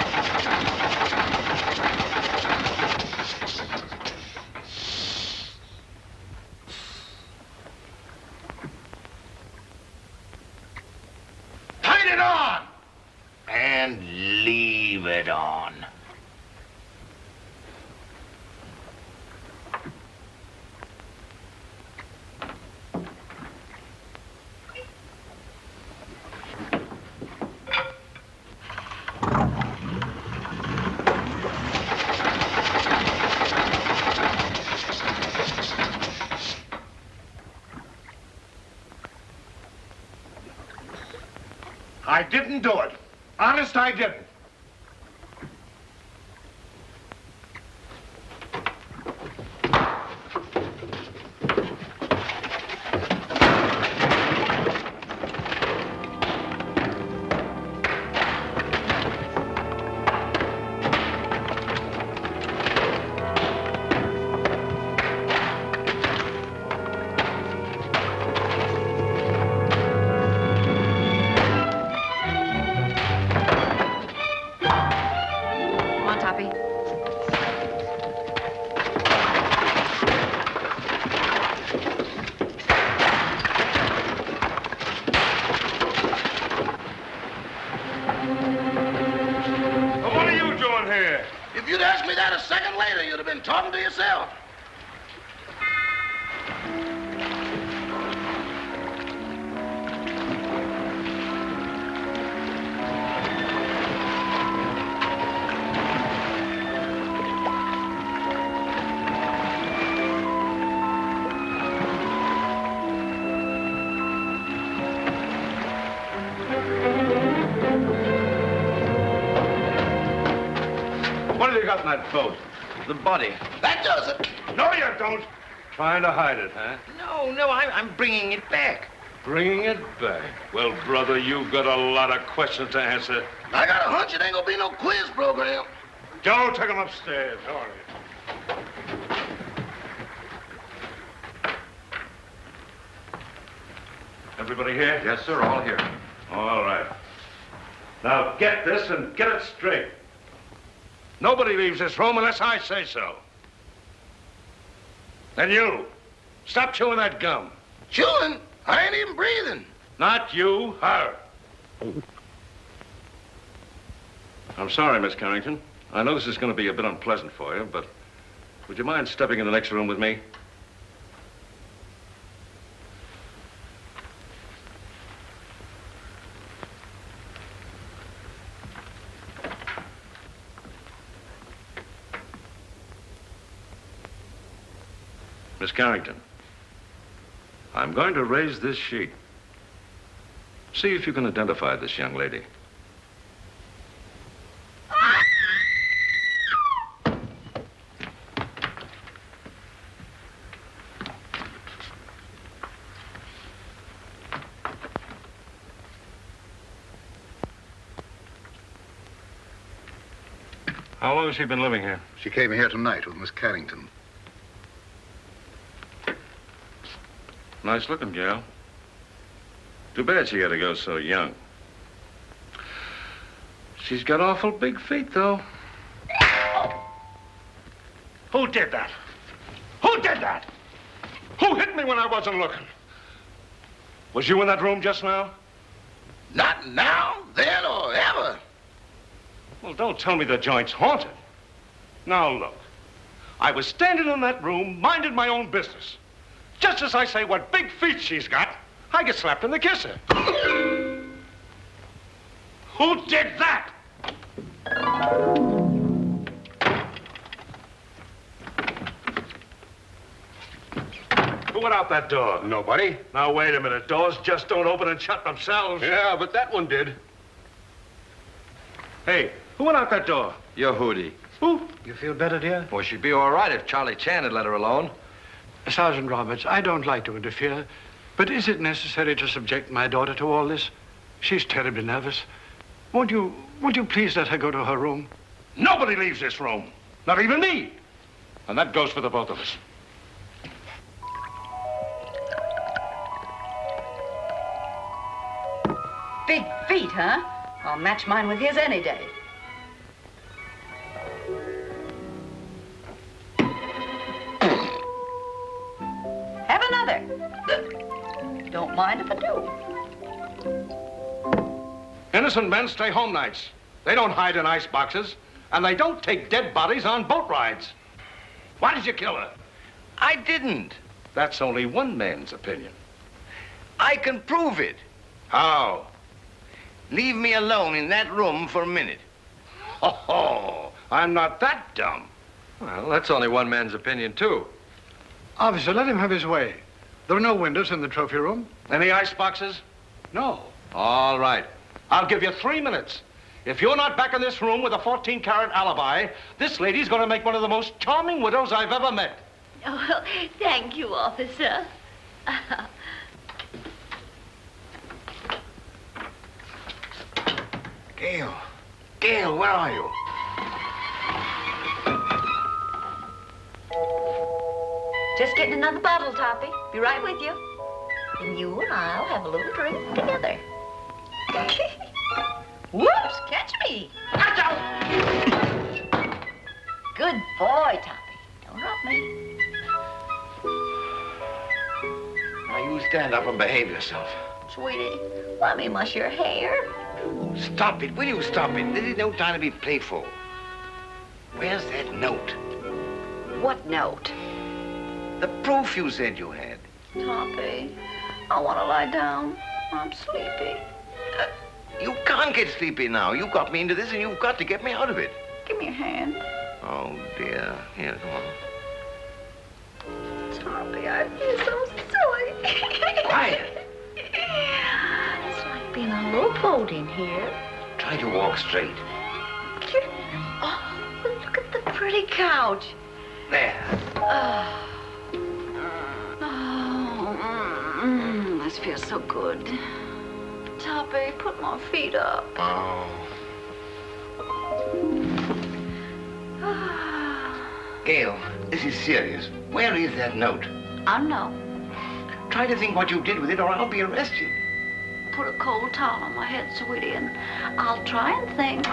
Turn it on! And leave it on. I didn't do it. Honest, I didn't. You talking to yourself? What have you got in that boat? The body. That does it. No, you don't. Trying to hide it, huh? No, I'm bringing it back. Bringing it back. Well, brother, you've got a lot of questions to answer. I got a hunch it ain't gonna be no quiz program. Joe, take him upstairs. All right. Everybody here? Yes, sir, all here. All right. Now get this and get it straight. Nobody leaves this room unless I say so. And you, stop chewing that gum. Chewing? I ain't even breathing. Not you, her. I'm sorry, Miss Carrington. I know this is going to be a bit unpleasant for you, but would you mind stepping in the next room with me? Miss Carrington, I'm going to raise this sheet. See if you can identify this young lady. How long has she been living here? She came here tonight with Miss Carrington. Nice looking gal. Too bad she had to go so young. She's got awful big feet, though. Who did that? Who did that? Who hit me when I wasn't looking? Was you in that room just now? Not now, then, or ever. Well, don't tell me the joint's haunted. Now, look. I was standing in that room, minding my own business. Just as I say what big feet she's got, I get slapped in the kisser. Who did that? Who went out that door? Nobody. Now, wait a minute. Doors just don't open and shut themselves. Yeah, but that one did. Hey, who went out that door? Your Hootie. Who? You feel better, dear? Well, she'd be all right if Charlie Chan had let her alone. Sergeant Roberts, I don't like to interfere, but is it necessary to subject my daughter to all this? She's terribly nervous. Won't you please let her go to her room? Nobody leaves this room. Not even me. And that goes for the both of us. Big feet, huh? I'll match mine with his any day. Have another. Don't mind if I do. Innocent men stay home nights. They don't hide in ice boxes, and they don't take dead bodies on boat rides. Why did you kill her? I didn't. That's only one man's opinion. I can prove it. How? Leave me alone in that room for a minute. Oh, I'm not that dumb. Well, that's only one man's opinion, too. Officer, let him have his way. There are no windows in the trophy room. Any ice boxes? No. All right. I'll give you 3 minutes. If you're not back in this room with a 14-carat alibi, this lady's going to make one of the most charming widows I've ever met. Oh, thank you, officer. Gail, where are you? Just getting another bottle, Toppy. Be right with you. And you and I'll have a little drink together. Whoops, catch me. Watch out. Good boy, Toppy. Don't hurt me. Now, you stand up and behave yourself. Sweetie, let me mush your hair. Oh, stop it. Will you stop it? This is no time to be playful. Where's that note? What note? The proof you said you had. Toppy, I want to lie down. I'm sleepy. You can't get sleepy now. You got me into this, and you've got to get me out of it. Give me a hand. Oh, dear. Here, come on. Toppy, I feel so silly. Quiet. It's like being a rowboat in here. Try to walk straight. Oh, look at the pretty couch. There. This feels so good. Toppy, put my feet up. Oh. Gail, this is serious. Where is that note? I know. Try to think what you did with it, or I'll be arrested. Put a cold towel on my head, sweetie, and I'll try and think.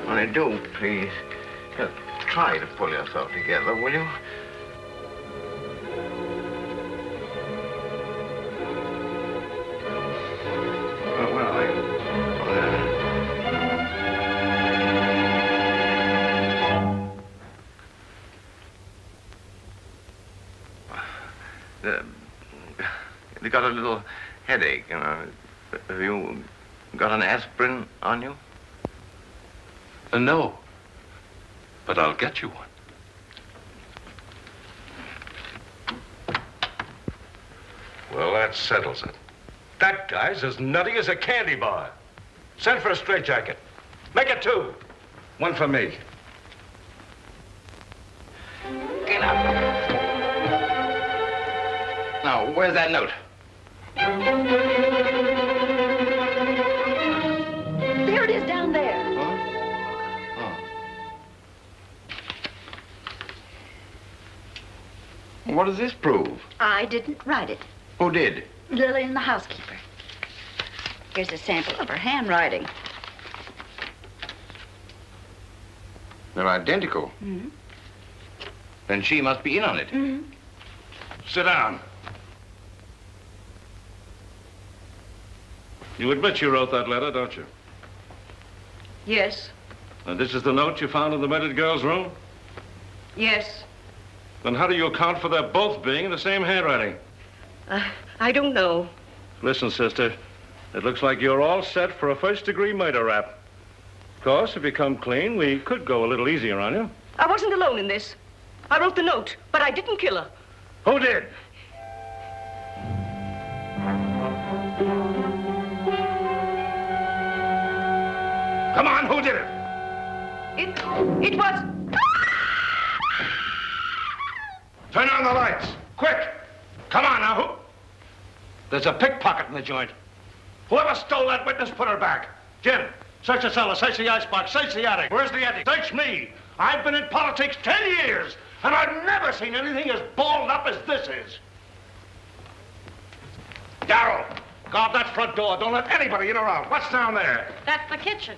Honey, do, please. Just try to pull yourself together, will you? You got a little headache, you know. Have you got an aspirin on you? No. But I'll get you one. Well, that settles it. That guy's as nutty as a candy bar. Send for a straitjacket. Make it 2. 1 for me. Get up. Now, where's that note? There it is down there. What does this prove? I didn't write it. Who did? Lillian, the housekeeper. Here's a sample of her handwriting. They're identical. Mm-hmm. Then she must be in on it. Mm-hmm. Sit down. You admit you wrote that letter, don't you? Yes. And this is the note you found in the murdered girl's room? Yes. Then how do you account for their both being in the same handwriting? I don't know. Listen, sister, it looks like you're all set for a first-degree murder rap. Of course, if you come clean, we could go a little easier on you. I wasn't alone in this. I wrote the note, but I didn't kill her. Who did? Come on, who did it? It was... Turn on the lights, quick! Come on now, who? There's a pickpocket in the joint. Whoever stole that witness, put her back. Jim, search the cellar, search the icebox, search the attic. Where's the attic? Search me. I've been in politics 10 years, and I've never seen anything as balled up as this is. Darrell, guard that front door. Don't let anybody in or out. What's down there? That's the kitchen.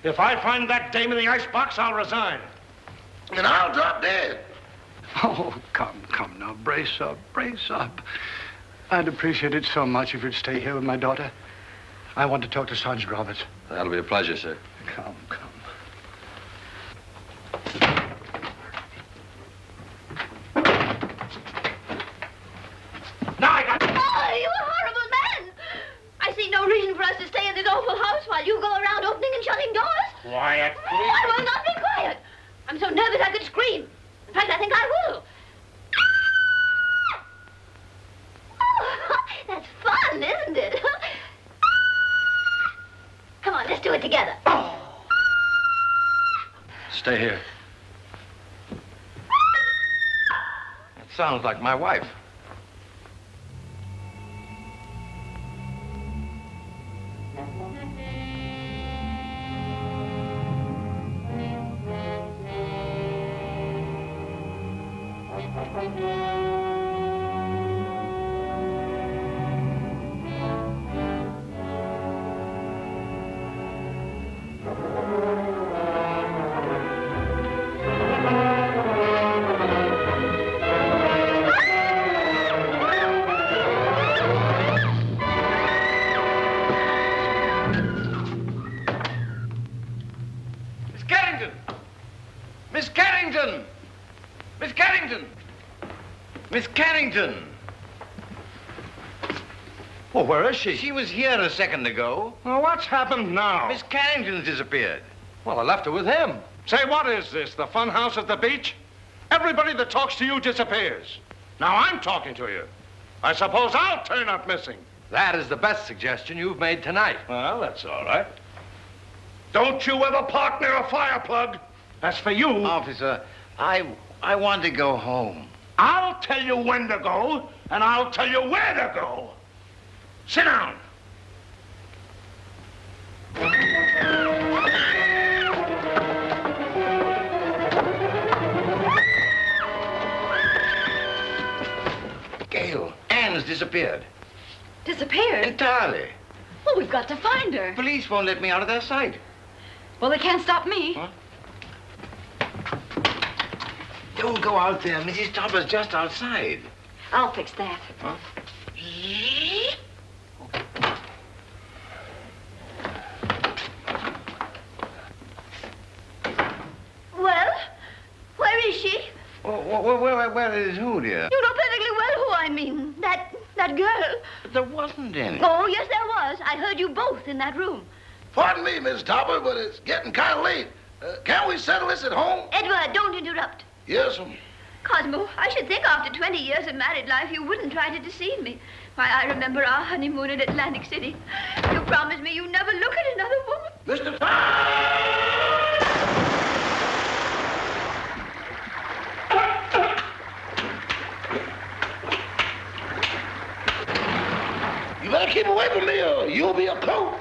If I find that dame in the icebox, I'll resign. And I'll drop dead. Oh, come now. Brace up, brace up. I'd appreciate it so much if you'd stay here with my daughter. I want to talk to Sergeant Roberts. That'll be a pleasure, sir. Come. Now I got... Oh, you horrible man! I see no reason for us to stay in this awful house while you go around opening and shutting doors. Quiet, please. I will not be quiet. I'm so nervous I could scream. In fact, I think I will. Oh, that's fun, isn't it? Come on, let's do it together. Stay here. That sounds like my wife. Miss Carrington! Miss Carrington! Miss Carrington! Well, where is she? She was here a second ago. Well, what's happened now? Miss Carrington's disappeared. Well, I left her with him. Say, what is this, the fun house at the beach? Everybody that talks to you disappears. Now I'm talking to you. I suppose I'll turn up missing. That is the best suggestion you've made tonight. Well, that's all right. Don't you ever park near a fire plug. That's for you. Officer, I want to go home. I'll tell you when to go, and I'll tell you where to go. Sit down. Gail, Ann's disappeared. Disappeared? Entirely. Well, we've got to find her. Police won't let me out of their sight. Well, they can't stop me. What? Don't go out there. Mrs. Topper's just outside. I'll fix that. Huh? Well, where is she? Where is who, dear? You know perfectly well who I mean. That girl. But there wasn't any. Oh, yes, there was. I heard you both in that room. Pardon me, Miss Topper, but it's getting kind of late. Can't we settle this at home? Edward, don't interrupt. Yes, Cosmo, I should think after 20 years of married life you wouldn't try to deceive me. Why, I remember our honeymoon in Atlantic City. You promised me you'd never look at another woman. Mr. You better keep away from me or you'll be a coat.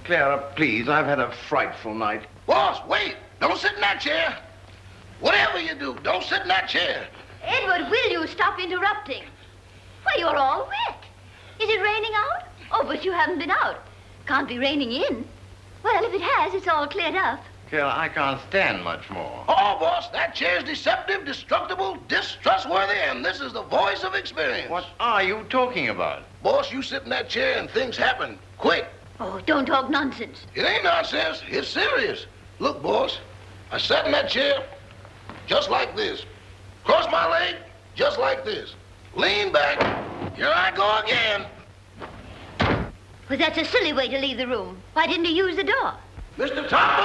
Clara, please, I've had a frightful night. Boss, wait. Don't sit in that chair. Whatever you do, don't sit in that chair. Edward, will you stop interrupting? Why, you're all wet. Is it raining out? Oh, but you haven't been out. Can't be raining in. Well, if it has, it's all cleared up. Clara, I can't stand much more. Oh, boss, that chair's deceptive, destructible, distrustworthy, and this is the voice of experience. What are you talking about? Boss, you sit in that chair and things happen quick. Oh, don't talk nonsense. It ain't nonsense. It's serious. Look, boss, I sat in that chair just like this. Cross my leg just like this. Lean back. Here I go again. Well, that's a silly way to leave the room. Why didn't you use the door? Mr. Topper!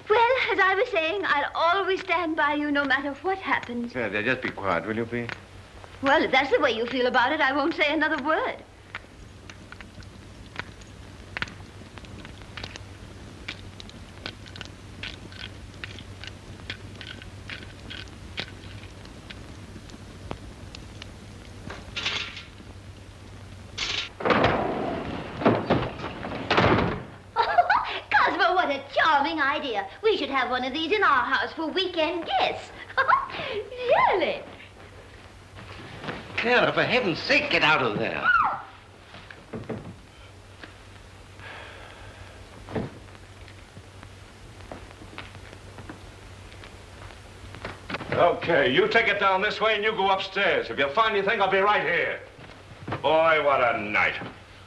Well, as I was saying, I'll always stand by you no matter what happens. Clara, just be quiet, will you, please? Well, if that's the way you feel about it, I won't say another word. idea. We should have one of these in our house for weekend guests. Really? Clara, for heaven's sake, get out of there. Okay, you take it down this way and you go upstairs. If you find anything, I'll be right here. Boy, what a night.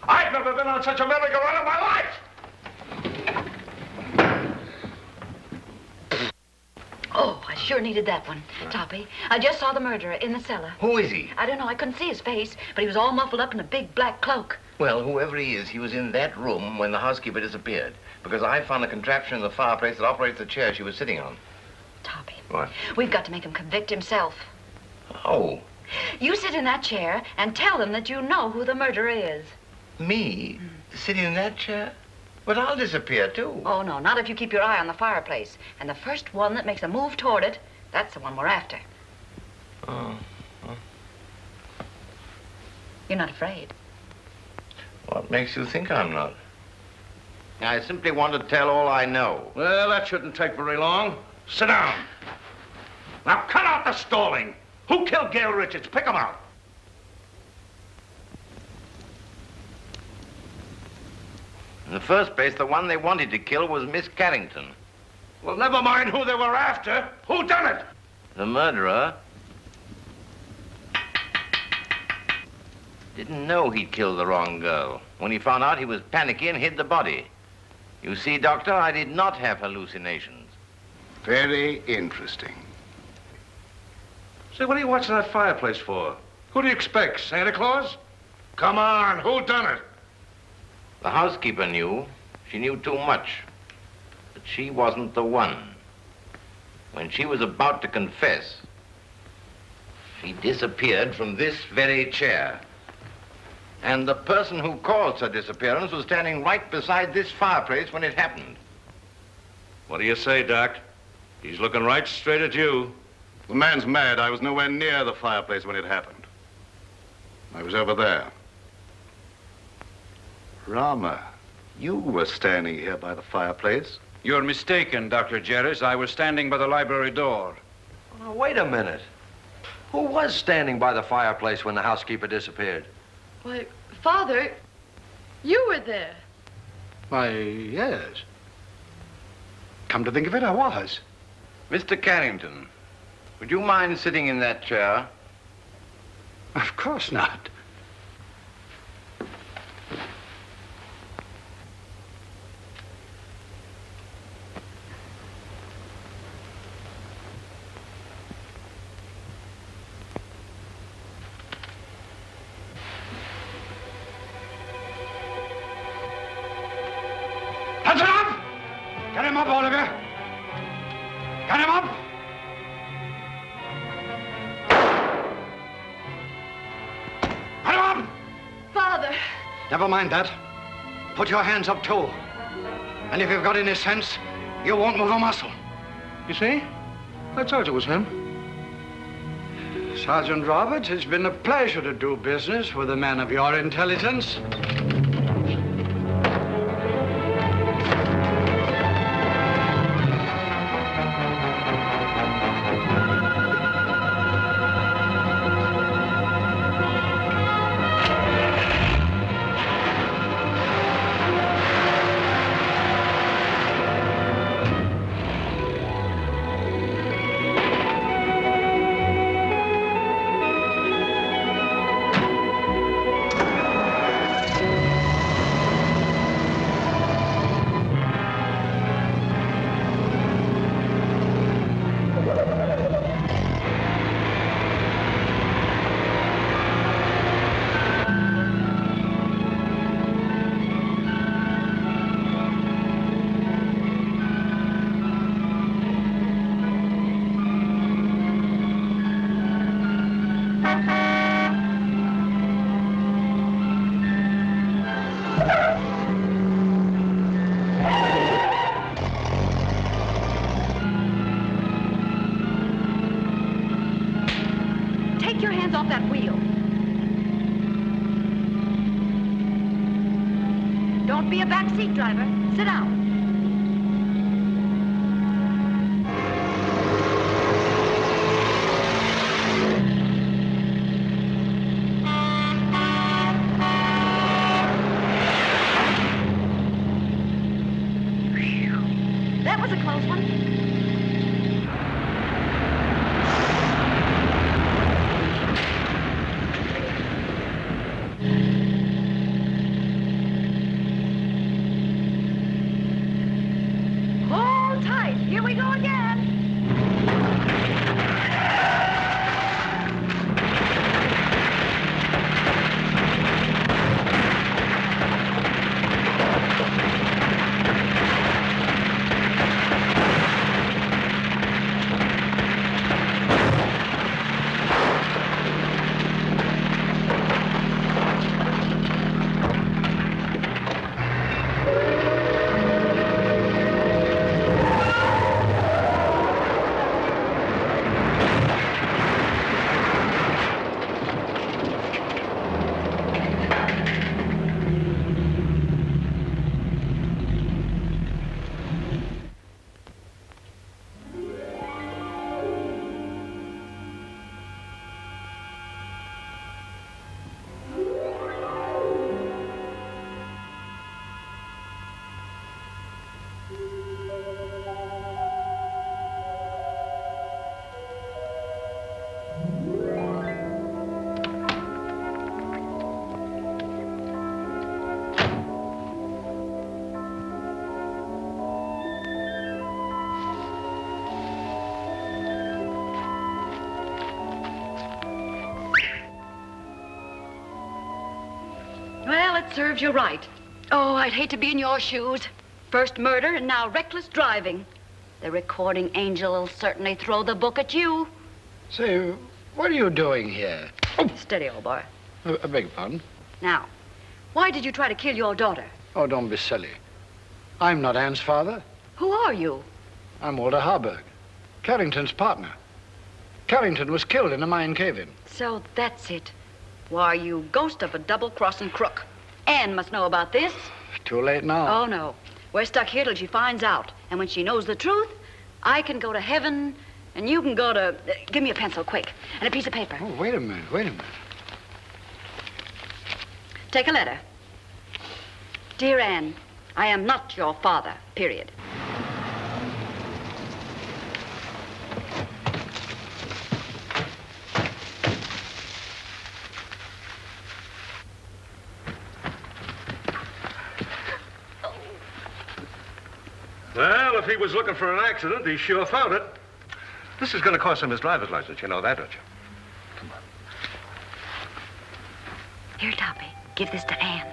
I've never been on such a merry-go-round in my life. Oh, I sure needed that one, Toppy. I just saw the murderer in the cellar. Who is he? I don't know. I couldn't see his face, but he was all muffled up in a big black cloak. Well, whoever he is, he was in that room when the housekeeper disappeared. Because I found a contraption in the fireplace that operates the chair she was sitting on. Toppy. What? We've got to make him convict himself. Oh. You sit in that chair and tell them that you know who the murderer is. Me? Sitting in that chair? But I'll disappear, too. Oh, no, not if you keep your eye on the fireplace. And the first one that makes a move toward it, that's the one we're after. Oh. You're not afraid. What makes you think I'm not? I simply want to tell all I know. Well, that shouldn't take very long. Sit down. Now, cut out the stalling. Who killed Gail Richards? Pick him out. In the first place, the one they wanted to kill was Miss Carrington. Well, never mind who they were after. Who done it? The murderer didn't know he'd killed the wrong girl. When he found out, he was panicky and hid the body. You see, Doctor, I did not have hallucinations. Very interesting. Say, what are you watching that fireplace for? Who do you expect, Santa Claus? Come on, who done it? The housekeeper knew. She knew too much. But she wasn't the one. When she was about to confess, she disappeared from this very chair. And the person who caused her disappearance was standing right beside this fireplace when it happened. What do you say, Doc? He's looking right straight at you. The man's mad. I was nowhere near the fireplace when it happened. I was over there. Rama, you were standing here by the fireplace. You're mistaken, Dr. Jerris. I was standing by the library door. Now, wait a minute. Who was standing by the fireplace when the housekeeper disappeared? Why, Father, you were there. Why, yes. Come to think of it, I was. Mr. Carrington, would you mind sitting in that chair? Of course not. Hands up! Get him up, all of you! Get him up! Get him up! Father! Never mind that. Put your hands up, too. And if you've got any sense, you won't move a muscle. You see? I told you it was him. Sergeant Roberts, it's been a pleasure to do business with a man of your intelligence. Take your hands off that wheel. Don't be a backseat driver. Sit down. this one? Hold tight. Here we go again. Well, it serves you right. Oh, I'd hate to be in your shoes. First murder and now reckless driving. The recording angel will certainly throw the book at you. Say, what are you doing here? Oh. Steady, old boy. I beg your pardon? Now, why did you try to kill your daughter? Oh, don't be silly. I'm not Ann's father. Who are you? I'm Walter Harburg, Carrington's partner. Carrington was killed in a mine cave-in. So that's it. Why, you ghost of a double-crossing crook. Ann must know about this. Too late now. Oh, no. We're stuck here till she finds out. And when she knows the truth, I can go to heaven, and you can go to... give me a pencil, quick, and a piece of paper. Oh, wait a minute. Take a letter. Dear Ann, I am not your father, period. Well, if he was looking for an accident, he sure found it. This is going to cost him his driver's license. You know that, don't you? Come on. Here, Toppy, give this to Ann.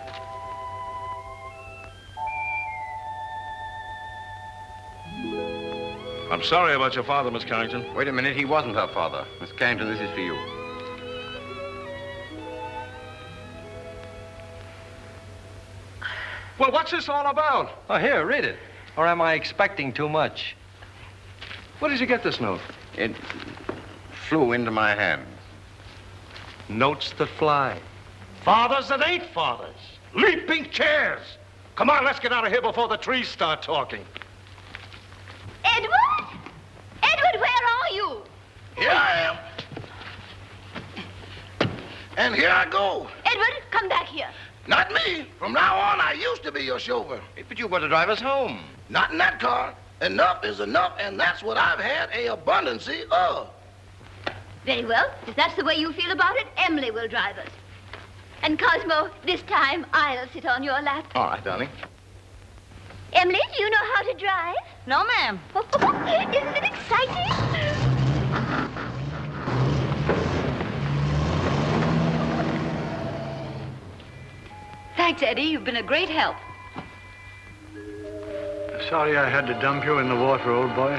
I'm sorry about your father, Miss Carrington. Wait a minute, he wasn't her father. Miss Carrington, this is for you. Well, what's this all about? Oh, here, read it. Or am I expecting too much? Where did you get this note? It flew into my hand. Notes that fly. Fathers that ain't fathers. Leaping chairs. Come on, let's get out of here before the trees start talking. Edward? Edward, where are you? Here I am. And here I go. Edward, come back here. Not me. From now on, I used to be your chauffeur. But you were to drive us home. Not in that car. Enough is enough, and that's what I've had a abundancy of. Very well. If that's the way you feel about it, Emily will drive us. And Cosmo, this time I'll sit on your lap. All right, darling. Emily, do you know how to drive? No, ma'am. Isn't it exciting? Thanks, Eddie. You've been a great help. Sorry I had to dump you in the water, old boy.